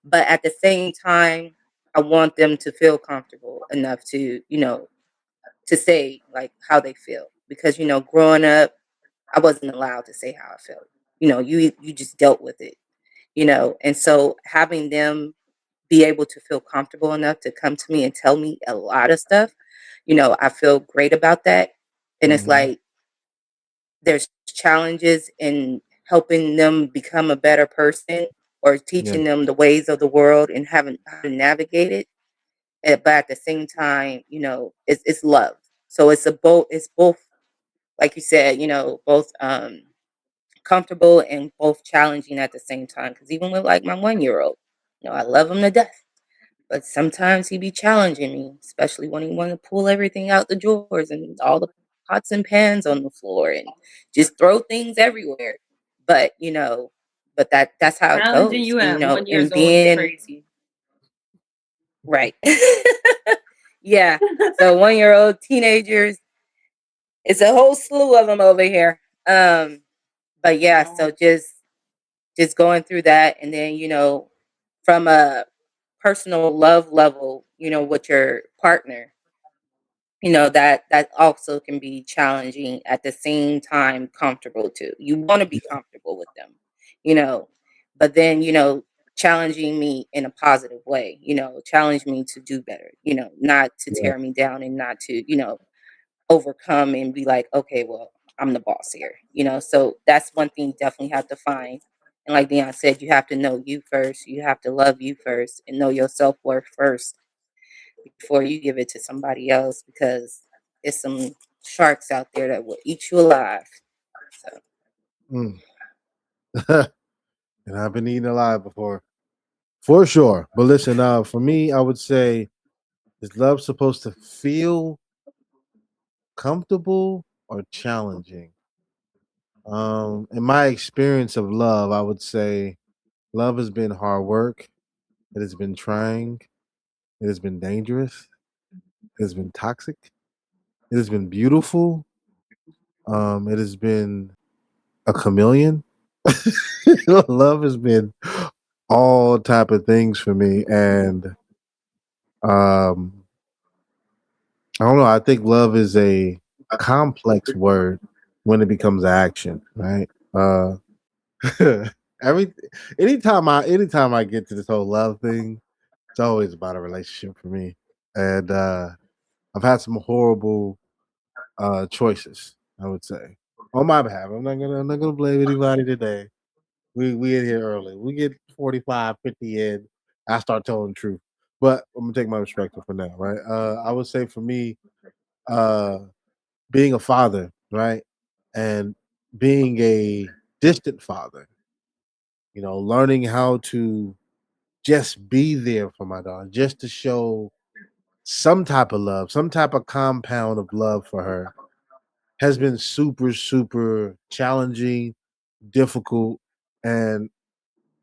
But at the same time, I want them to feel comfortable enough to, to say like how they feel. Because, growing up, I wasn't allowed to say how I felt. You just dealt with it, and so having them be able to feel comfortable enough to come to me and tell me a lot of stuff, I feel great about that. And it's Hmm. like there's challenges in helping them become a better person or Yeah. teaching them the ways of the world and having how to navigate it. But at the same time, it's love. So it's both, like you said, both comfortable and both challenging at the same time. Because even with like my 1 year old, I love him to death, but sometimes he be challenging me, especially when he want to pull everything out the drawers and all the pots and pans on the floor and just throw things everywhere. But but that's how it Challenging goes, you at one and years old is being crazy. right. Yeah. So 1 year old teenagers, it's a whole slew of them over here. But yeah, so just going through that, and then from a personal love level, with your partner, that also can be challenging at the same time comfortable too. You want to be comfortable with them, you know, but then, challenging me in a positive way, challenge me to do better, not to Yeah. tear me down and not to, overcome and be like, okay, well, I'm the boss here, So that's one thing you definitely have to find. And like Dion said, you have to know you first. You have to love you first and know your self worth first before you give it to somebody else because it's some sharks out there that will eat you alive. So Mm. And I've been eaten alive before, for sure. But listen, for me, I would say, is love supposed to feel comfortable or challenging? In my experience of love, I would say love has been hard work. It has been trying. It has been dangerous. It has been toxic. It has been beautiful. It has been a chameleon. Love has been all type of things for me, and um, I don't know. I think love is a complex word when it becomes action, right? Every anytime I get to this whole love thing, it's always about a relationship for me. And I've had some horrible choices, I would say. On my behalf. I'm not gonna blame anybody today. We in here early. We get 45, 50 in. I start telling the truth. But I'm gonna take my perspective for now, right? I would say for me, uh being a father, right? And being a distant father, learning how to just be there for my daughter, just to show some type of love, some type of compound of love for her has been super, super challenging, difficult, and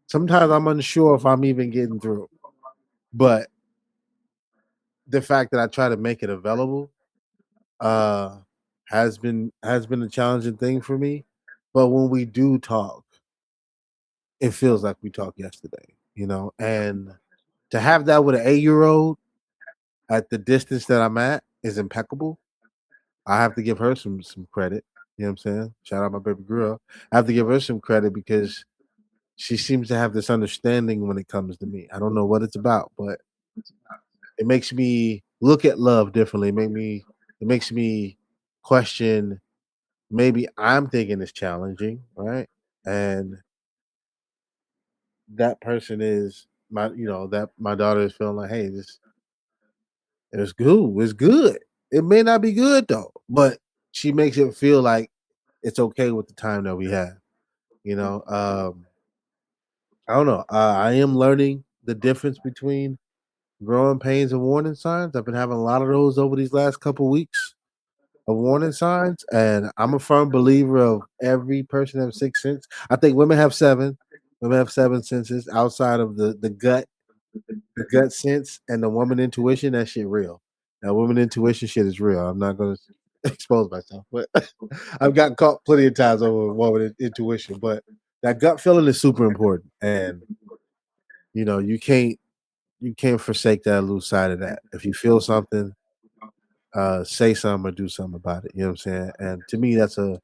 sometimes I'm unsure if I'm even getting through. But the fact that I try to make it available uh has been a challenging thing for me. But when we do talk, it feels like we talked yesterday. And to have that with an 8-year old at the distance that I'm at is impeccable. I have to give her some credit. You know what I'm saying? Shout out my baby girl. I have to give her some credit because she seems to have this understanding when it comes to me. I don't know what it's about, but it makes me look at love differently. It makes me question maybe I'm thinking it's challenging, right? And that person is that my daughter is feeling like, hey, this it's good. It's good. It may not be good though, but she makes it feel like it's okay with the time that we have. You know, I don't know. I am learning the difference between growing pains and warning signs. I've been having a lot of those over these last couple weeks of warning signs, and I'm a firm believer of every person has 6 senses. I think women have seven. Women have 7 senses outside of the gut sense and the woman intuition. That shit real. That woman intuition shit is real. I'm not gonna expose myself, but I've gotten caught plenty of times over woman intuition. But that gut feeling is super important, and you can't forsake that, lose sight of that. If you feel something, say something or do something about it. You know what I'm saying? And to me, that's a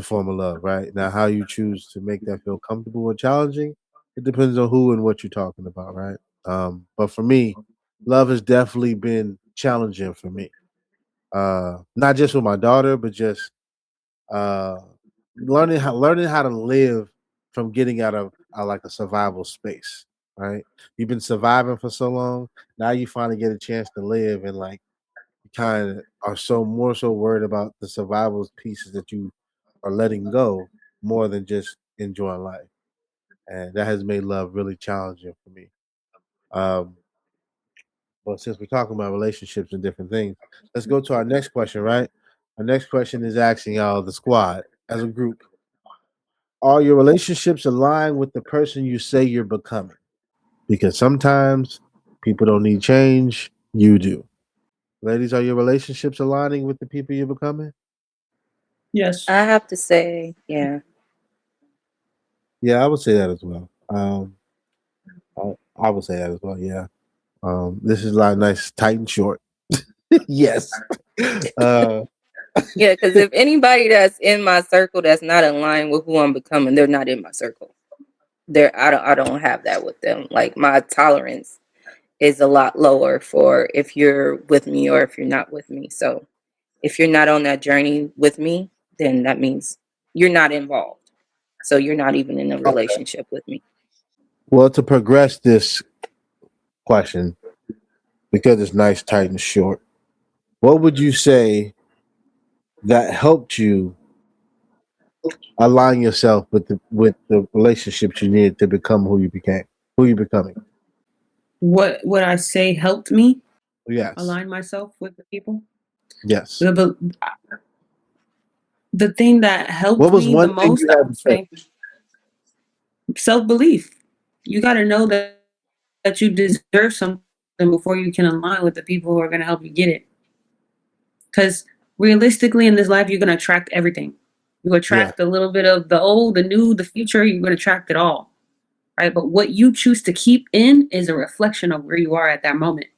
form of love, right? Now, how you choose to make that feel comfortable or challenging, it depends on who and what you're talking about, right? But for me, love has definitely been challenging for me. Not just with my daughter, but just uh, learning how to live from getting out of like a survival space, right? You've been surviving for so long, now you finally get a chance to live, and like you kind of are so more so worried about the survival pieces that you are letting go more than just enjoying life, and that has made love really challenging for me. Um, but since we're talking about relationships and different things, let's go to our next question. Right, our next question is asking y'all, the squad as a group, are your relationships aligned with the person you say you're becoming? Because sometimes people don't need change, you do. Ladies, are your relationships aligning with the people you're becoming? Yes. I have to say, yeah. Yeah, I would say that as well. I would say that as well. Yeah. This is like nice, tight and short. Yes. Uh, Yeah, because if anybody that's in my circle that's not in line with who I'm becoming, they're not in my circle. I don't have that with them. Like my tolerance is a lot lower for if you're with me or if you're not with me. So if you're not on that journey with me, then that means you're not involved. So you're not even in a okay. relationship with me. Well, to progress this question, because it's nice, tight, and short, what would you say that helped you align yourself with the relationships you needed to become who you became, who you becoming? What would I say helped me Yes. align myself with the people? Yes. The thing that What helped was me the one thing you most, I had would to change? say, self belief. You got to know that you deserve something before you can align with the people who are going to help you get it. Because realistically, in this life, you're going to attract everything. You Yeah. attract a little bit of the old, the new, the future. You're going to attract it all, right? But what you choose to keep in is a reflection of where you are at that moment.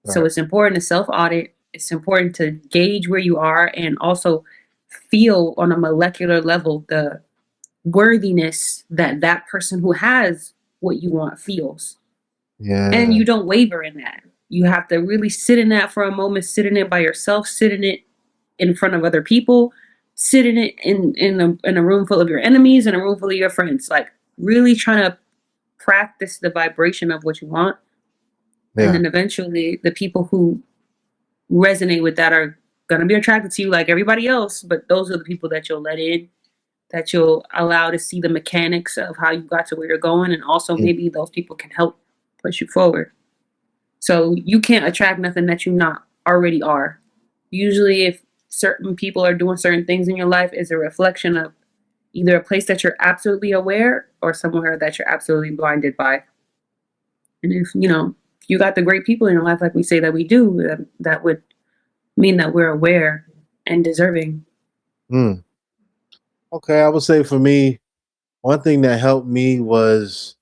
So Right. it's important to self audit. it's important to gauge where you are and also feel on a molecular level the worthiness that that person who has what you want feels. And Yeah. you don't waver in that. You have to really sit in that for a moment, sit in it by yourself, sit in it in front of other people, sit in it in a room full of your enemies and a room full of your friends. Like really trying to practice the vibration of what you want. And Yeah. then eventually the people who resonate with that are gonna be attracted to you like everybody else, but those are the people that you'll let in, that you'll allow to see the mechanics of how you got to where you're going, and also Mm. maybe those people can help push you forward. So you can't attract nothing that you not already are. Usually if certain people are doing certain things in your life is a reflection of either a place that you're absolutely aware or somewhere that you're absolutely blinded by. And if you got the great people in your life like we say that we do, that would mean that we're aware and deserving. Mm. Okay, I would say for me, one thing that helped me was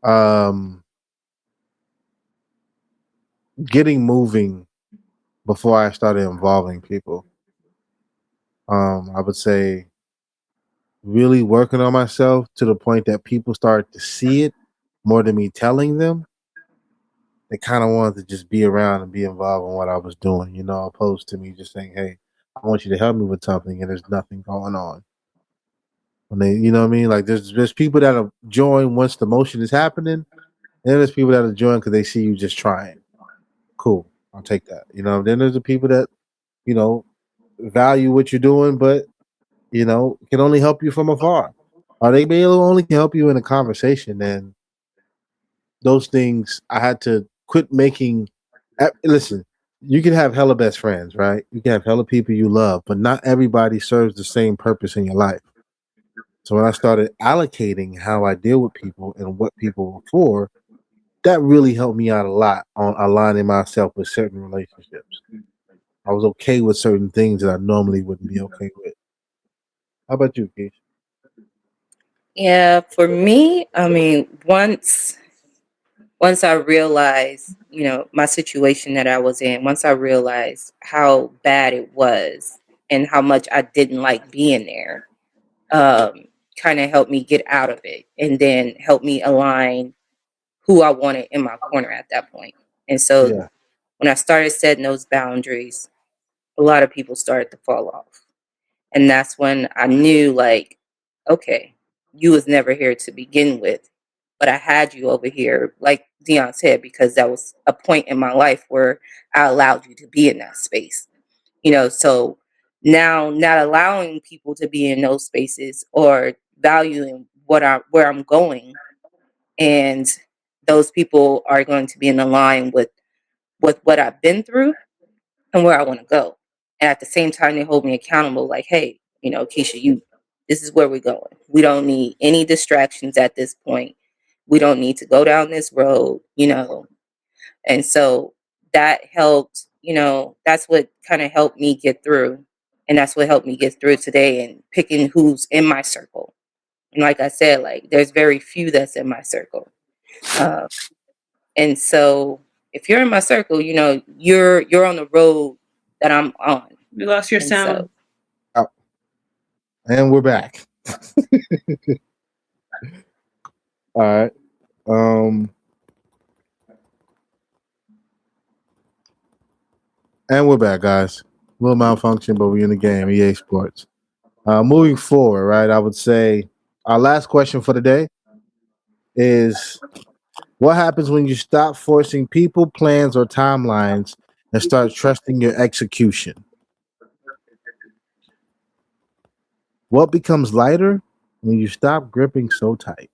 um, getting moving before I started involving people. I would say really working on myself to the point that people started to see it more than me telling them. They kind of wanted to just be around and be involved in what I was doing, opposed to me just saying, "Hey, I want you to help me with something," and there's nothing going on. When they, you know what I mean? Like there's people that'll join once the motion is happening, and then there's people that'll join because they see you just trying. Cool, I'll take that. Then there's the people that you know value what you're doing, but can only help you from afar. Or they may only help you in a conversation, and those things I had to quit making. Listen, you can have hella best friends, right? You can have hella people you love, but not everybody serves the same purpose in your life. So when I started allocating how I deal with people and what people are for, that really helped me out a lot on aligning myself with certain relationships. I was okay with certain things that I normally wouldn't be okay with. How about you, Keith? Yeah, for me, I mean, once I realized, my situation that I was in, once I realized how bad it was and how much I didn't like being there, um, kind of helped me get out of it and then help me align who I wanted in my corner at that point. And so Yeah, when I started setting those boundaries, a lot of people started to fall off. And that's when I knew, like, okay, you was never here to begin with, but I had you over here, like Dion said, because that was a point in my life where I allowed you to be in that space. So now not allowing people to be in those spaces or valuing where I'm going, and those people are going to be in line with what I've been through and where I want to go. And at the same time, they hold me accountable, like, hey, Keisha, this is where we're going. We don't need any distractions at this point. We don't need to go down this road. And so that helped, that's what kind of helped me get through. And that's what helped me get through today and picking who's in my circle. And like I said, like there's very few that's in my circle. Uh, and so if you're in my circle, you're on the road that I'm on. You lost your And so sound. oh, and we're back. All right. Um, and we're back, guys. Little malfunction, but we're in the game. EA Sports. Moving forward, right? I would say our last question for the day is: what happens when you stop forcing people, plans, or timelines and start trusting your execution? What becomes lighter when you stop gripping so tight?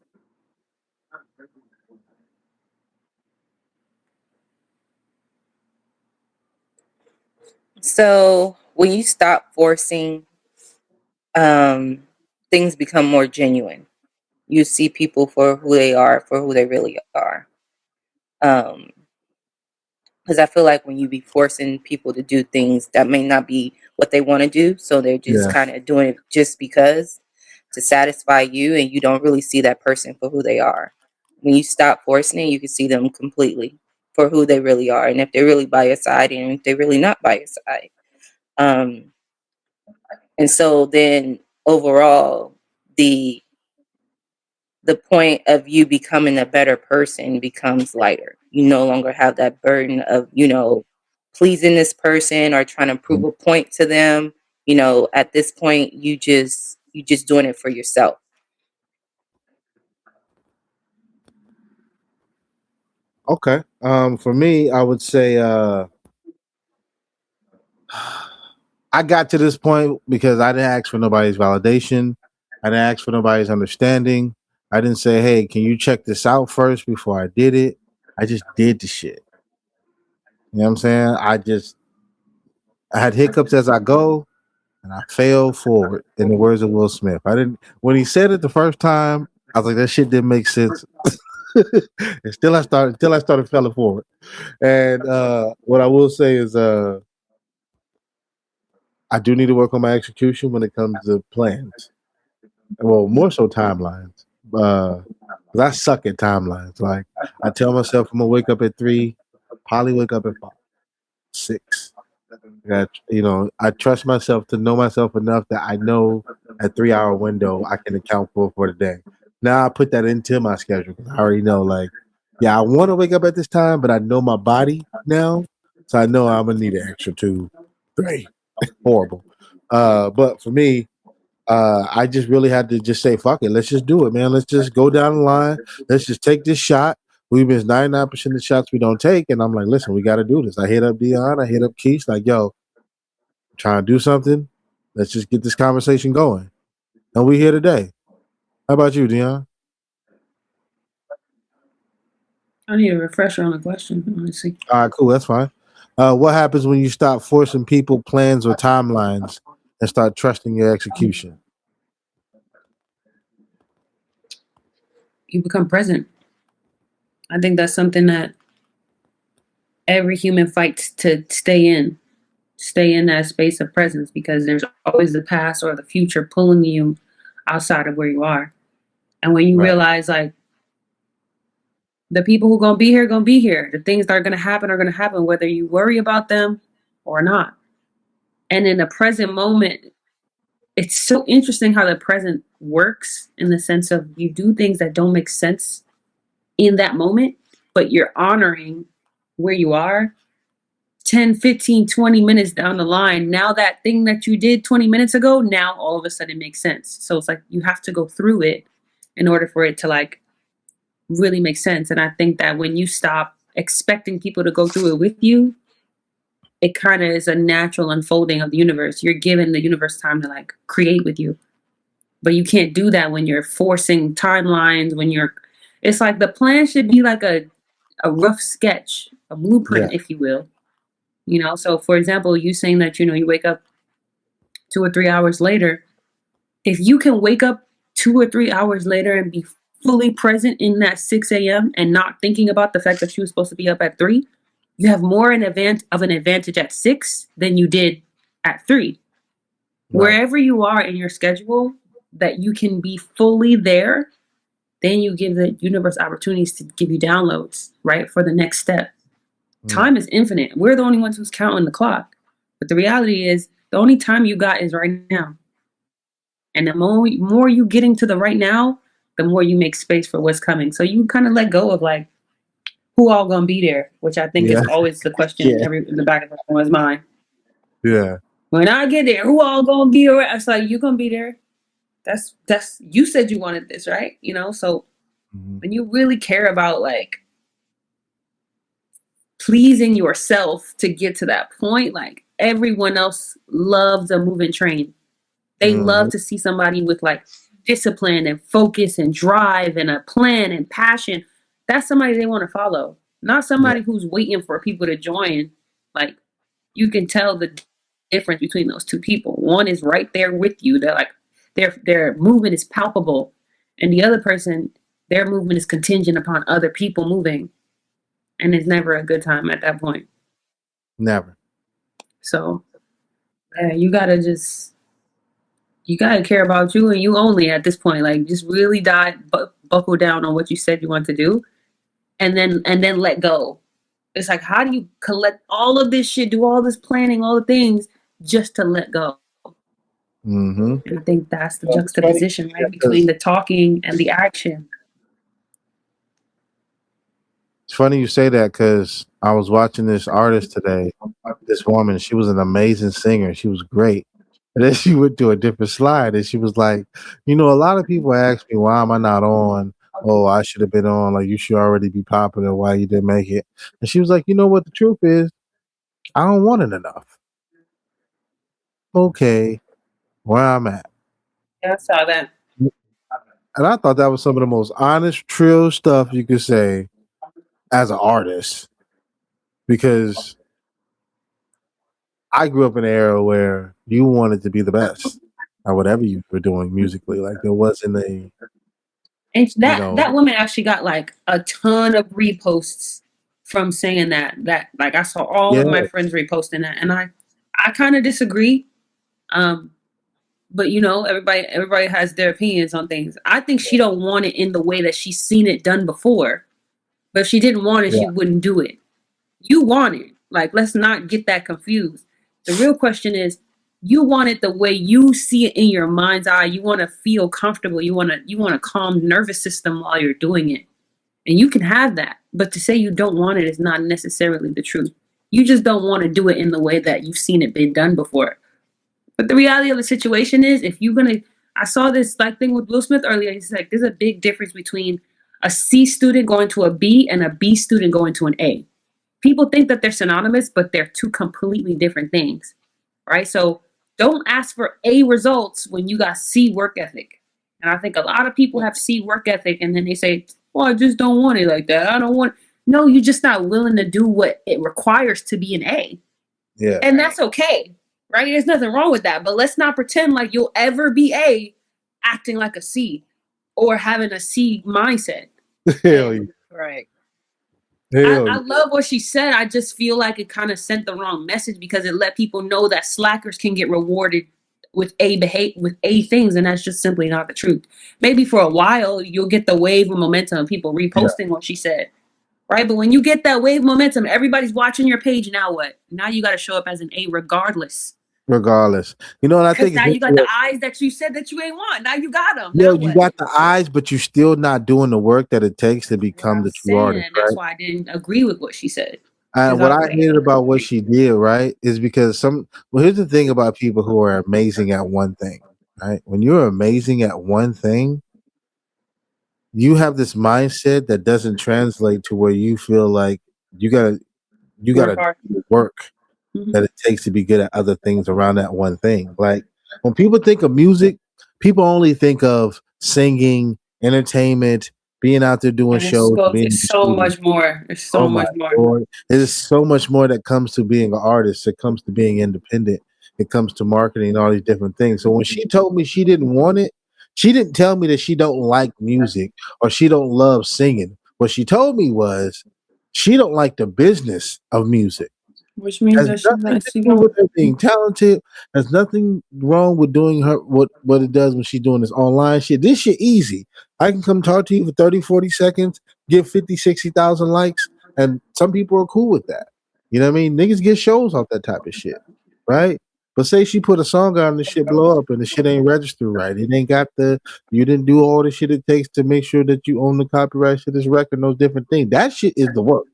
so when you stop forcing, um, things become more genuine. You see people for who they are, for who they really are. Um, because I feel like when you be forcing people to do things that may not be what they want to do, so they're just Yeah. kind of doing it just because to satisfy you, and you don't really see that person for who they are. When you stop forcing it, you can see them completely. for who they really are, and if they're really by your side, and if they're really not by your side. And so then overall, the point of you becoming a better person becomes lighter. You no longer have that burden of, pleasing this person or trying to prove a point to them. At this point, you just doing it for yourself. Okay. For me, I would say I got to this point because I didn't ask for nobody's validation. I didn't ask for nobody's understanding. I didn't say, "Hey, can you check this out first before I did it?" I just did the shit. You know what I'm saying? I had hiccups as I go, and I fail forward. In the words of Will Smith, I didn't. When he said it the first time, I was like, "That shit didn't make sense." And until I started failing forward. And what I will say is, I do need to work on my execution when it comes to plans. Well, more so timelines. 'Cause I suck at timelines. Like I tell myself I'm gonna wake up at 3, probably wake up at 5, 6. I trust myself to know myself enough that I know a 3 hour window I can account for the day. Now I put that into my schedule. I already know, like, yeah, I want to wake up at this time, but I know my body now, so I know I'm gonna need an extra 2, 3. Horrible. But for me, I just really had to just say, fuck it, let's just do it, man. Let's just go down the line. Let's just take this shot. We miss 99% of the shots we don't take. And I'm like, listen, we got to do this. I hit up Diion. I hit up Kesha. Like, yo, I'm trying to do something. Let's just get this conversation going. And we here today. How about you, Diion? I need a refresher on the question, honestly. All right, cool. That's fine. What happens when you stop forcing people, plans, or timelines and start trusting your execution? You become present. I think that's something that every human fights to stay in that space of presence, because there's always the past or the future pulling you outside of where you are. And when you Right. realize, like, the people who gonna be here, gonna be here. The things that are gonna happen, whether you worry about them or not. And in the present moment, it's so interesting how the present works, in the sense of you do things that don't make sense in that moment, but you're honoring where you are 10, 15, 20 minutes down the line. Now that thing that you did 20 minutes ago, now all of a sudden makes sense. So it's like you have to go through it in order for it to, like, really make sense. And I think that when you stop expecting people to go through it with you, it kind of is a natural unfolding of the universe. You're giving the universe time to, like, create with you. But you can't do that when you're forcing timelines, it's like the plan should be like a rough sketch, a blueprint, Yeah. if you will. So for example, you saying that, you wake up 2 or 3 hours later. If you can wake up 2 or 3 hours later and be fully present in that 6 a.m. and not thinking about the fact that you were supposed to be up at 3, you have more of an advantage at 6 than you did at 3. Right. Wherever you are in your schedule, that you can be fully there, then you give the universe opportunities to give you downloads, right, for the next step. Time is infinite. We're the only ones who's counting the clock. But the reality is, the only time you got is right now. And the more you get into the right now, the more you make space for what's coming. So you kind of let go of, like, who all gonna be there, which I think Yeah. is always the question in the back of everyone's mind. Yeah. When I get there, who all gonna be around? It's like, you gonna be there. That's you said you wanted this, right? So when you really care about, like, pleasing yourself to get to that point, like, everyone else loves a moving train. They love to see somebody with, like, discipline and focus and drive and a plan and passion. That's somebody they want to follow, not somebody who's waiting for people to join. Like, you can tell the difference between those two people. One is right there with you. They're like, their movement is palpable, and the other person, their movement is contingent upon other people moving, and it's never a good time at that point. Never. So, you gotta care about you and you only at this point. Like, just really buckle down on what you said you want to do, and then let go. It's like, how do you collect all of this shit, do all this planning, all the things just to let go? Mm-hmm. And I think that's the Well, it's funny juxtaposition, right, between because the talking and the action. it's funny you say that because I was watching this artist today. This woman, she was an amazing singer. She was great. And then she went to a different slide and she was like, a lot of people ask me, why am I not on? Oh, I should have been on. Like, you should already be popular. Why you didn't make it? And she was like, you know what? The truth is, I don't want it enough. Okay, where I'm at. Yeah, I saw that. And I thought that was some of the most honest, trill stuff you could say as an artist because I grew up in an era where you wanted to be the best at whatever you were doing musically. Like there wasn't a, And you that know, woman actually got like a ton of reposts from saying that. That like I saw all yeah, of my friends reposting that, and I kind of disagree. Um, but everybody has their opinions on things. I think she don't want it in the way that she's seen it done before. But if she didn't want it, yeah, she wouldn't do it. You want it. Like, let's not get that confused. The real question is, you want it the way you see it in your mind's eye. You want to feel comfortable. You want a calm nervous system while you're doing it. And you can have that. But to say you don't want it is not necessarily the truth. You just don't want to do it in the way that you've seen it been done before. But the reality of the situation is, if you're gonna, I saw this like thing with Will Smith earlier. He's like, there's a big difference between a C student going to a B and a B student going to an A. People think that they're synonymous, but they're two completely different things, right? So don't ask for A results when you got C work ethic. And I think a lot of people have C work ethic, and then they say, "Well, I just don't want it like that. I don't want." No, you're just not willing to do what it requires to be an A. yeah. And that's okay, right? There's nothing wrong with that. But let's not pretend like you'll ever be A acting like a C or having a C mindset. Hell yeah. And Right. Hell I yeah. love what she said. I just feel like it kind of sent the wrong message because it let people know that slackers can get rewarded with with A things, and that's just simply not the truth. Maybe for a while you'll get the wave of momentum of people Yeah. reposting what she said. Right. But when you get that wave momentum, everybody's watching your page. Now what? Now you got to show up as an A regardless. Regardless. And I Because think it's now you got the interesting. eyes that you said that you ain't want. Now you got them. Yeah, Now you what? got the eyes, but you're still not doing the work that it takes to What become I'm the true artist, saying. That's right? why I didn't agree with what she said. And Because I what was I like, hated about what she did, right, is because well, here's the thing about people who are amazing at one thing, right? When you're amazing at one thing, you have this mindset that doesn't translate to where you feel like you gotta you work gotta hard. do the work Mhm. that it takes to be good at other things around that one thing. Like when people think of music, people only think of singing, entertainment, being out there doing And it's shows, so, being in it's the so studio. much more. It's Oh so my much more. lord. There's so much more that comes to being an artist. It comes to being independent. It comes to marketing and all these different things. So when she told me she didn't want it, she didn't tell me that she don't like music or she don't love singing. What she told me was she don't like the business of music. Which means Has that she's nothing not, to she do don't. with her being talented. Has nothing wrong with doing her what it does when she's doing this online shit. This shit easy. I can come talk to you for 30, 40 seconds, give 50, 60,000 likes, and some people are cool with that. You know what I mean? Niggas get shows off that type of shit, right? But say she put a song out and the shit blow up and the shit ain't registered right. It ain't got you didn't do all the shit it takes to make sure that you own the copyright to this record and those different things. That shit is the work.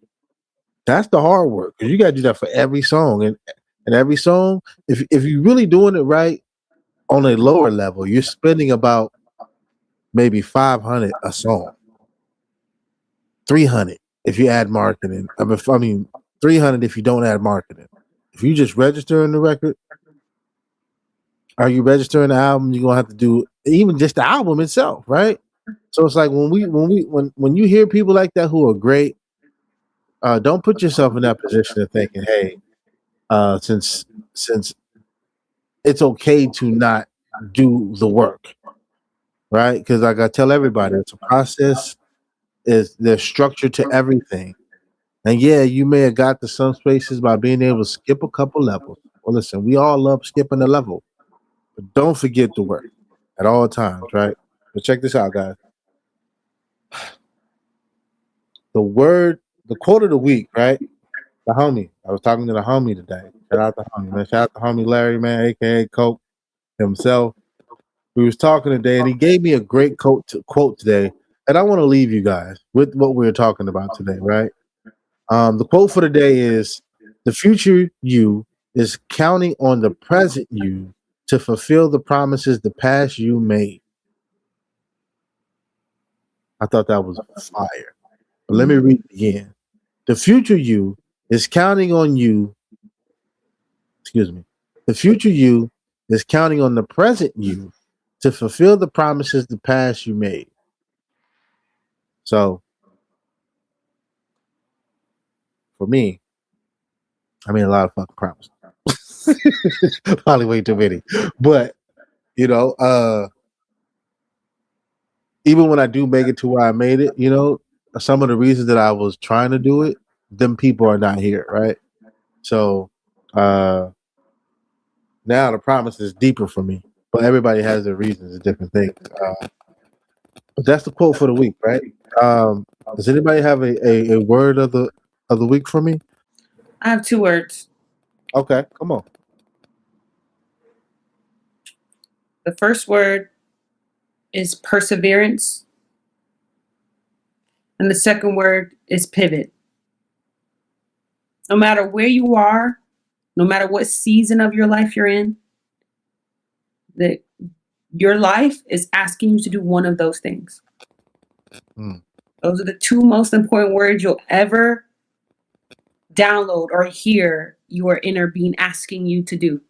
That's the hard work because you got to do that for every song, and every song. If you're really doing it right on a lower level, you're spending about maybe 500 a song, 300 if you add marketing. I mean 300 if you don't add marketing. If you just registering the record, are you registering the album? You're gonna have to do even just the album itself, right? So it's like when you hear people like that who are great, don't put yourself in that position of thinking, hey, since it's okay to not do the work, right? Because like I tell everybody, it's a process. Is there's structure to everything, and yeah, you may have got to some spaces by being able to skip a couple levels. Well, listen, we all love skipping a level, but don't forget the work at all times, right? But check this out, guys. The quote of the week, right? The homie. I was talking to the homie today. Shout out to homie, man. Shout out to homie Larry, man, aka Coke himself. We was talking today, and he gave me a great quote today, and I want to leave you guys with what we were talking about today, right? The quote for the day is: "The future you is counting on the present you to fulfill the promises the past you made." I thought that was fire. But let me read it again. The future you is counting on you. Excuse me. The future you is counting on the present you to fulfill the promises the past you made. So, for me, I made a lot of fucking promises. Probably way too many. But, even when I do make it to where I made it, some of the reasons that I was trying to do it, them people are not here, right? So, now the promise is deeper for me. But everybody has their reasons and different things. But that's the quote for the week, right? Does anybody have a word of the week for me? I have 2 words. Okay, come on. The first word is perseverance, and the second word is pivot. No matter where you are, no matter what season of your life you're in, that your life is asking you to do one of those things. Those are the 2 most important words you'll ever download or hear your inner being asking you to do.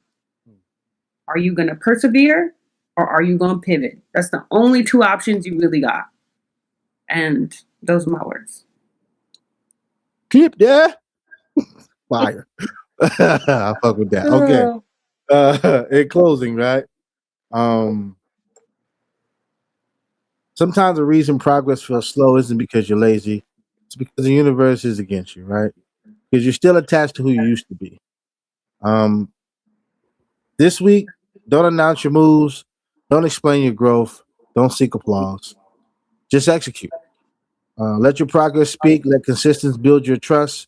Are you going to persevere or are you going to pivot? That's the only 2 options you really got. And those are my words. Keep there. Fire. I fuck with that. Okay. In closing, right? Sometimes the reason progress feels slow isn't because you're lazy. It's because the universe is against you, right? Because you're still attached to who you used to be. This week, don't announce your moves. Don't explain your growth. Don't seek applause. Just execute. Let your progress speak. Let consistency build your trust.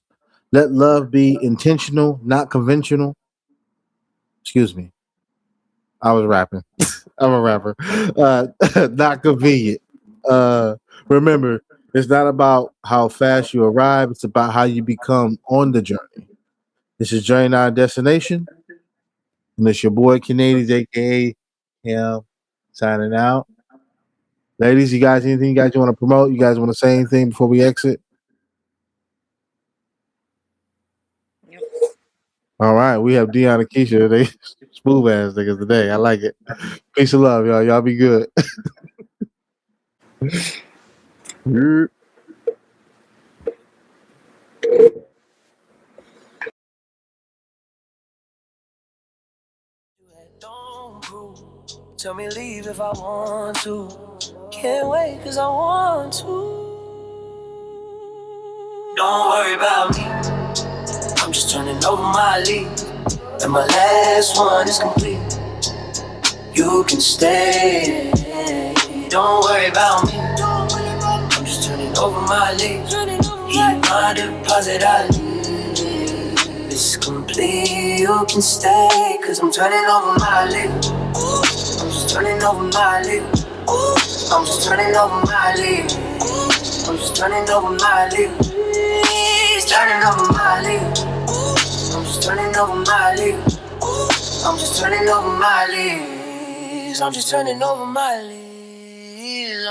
Let love be intentional, not conventional. Excuse me. I was rapping. I'm a rapper. Not convenient. Remember, it's not about how fast you arrive. It's about how you become on the journey. This is Journey Not a Destination. And it's your boy Canadians, aka him, signing out. Ladies, you guys, anything you guys want to promote? You guys want to say anything before we exit? All right, we have Diion and Kesha. They smooth ass niggas today. I like it. Peace and love, y'all. Y'all be good. Tell me leave if I want to. Can't wait cause I want to. Don't worry about me. I'm just turning over my leaf. And my last one is complete. You can stay. Don't worry about me. I'm just turning over my leaf. Eat my deposit, I leave. It's complete. You can stay. Cause I'm turning over my leaf. I'm just turning over my leaf. I'm just turning over my leaf. I'm just turning over my leaf. Turning over my leaf. I'm just turning over my leaf. I'm just turning over my leaves. I'm just turning over my leaves.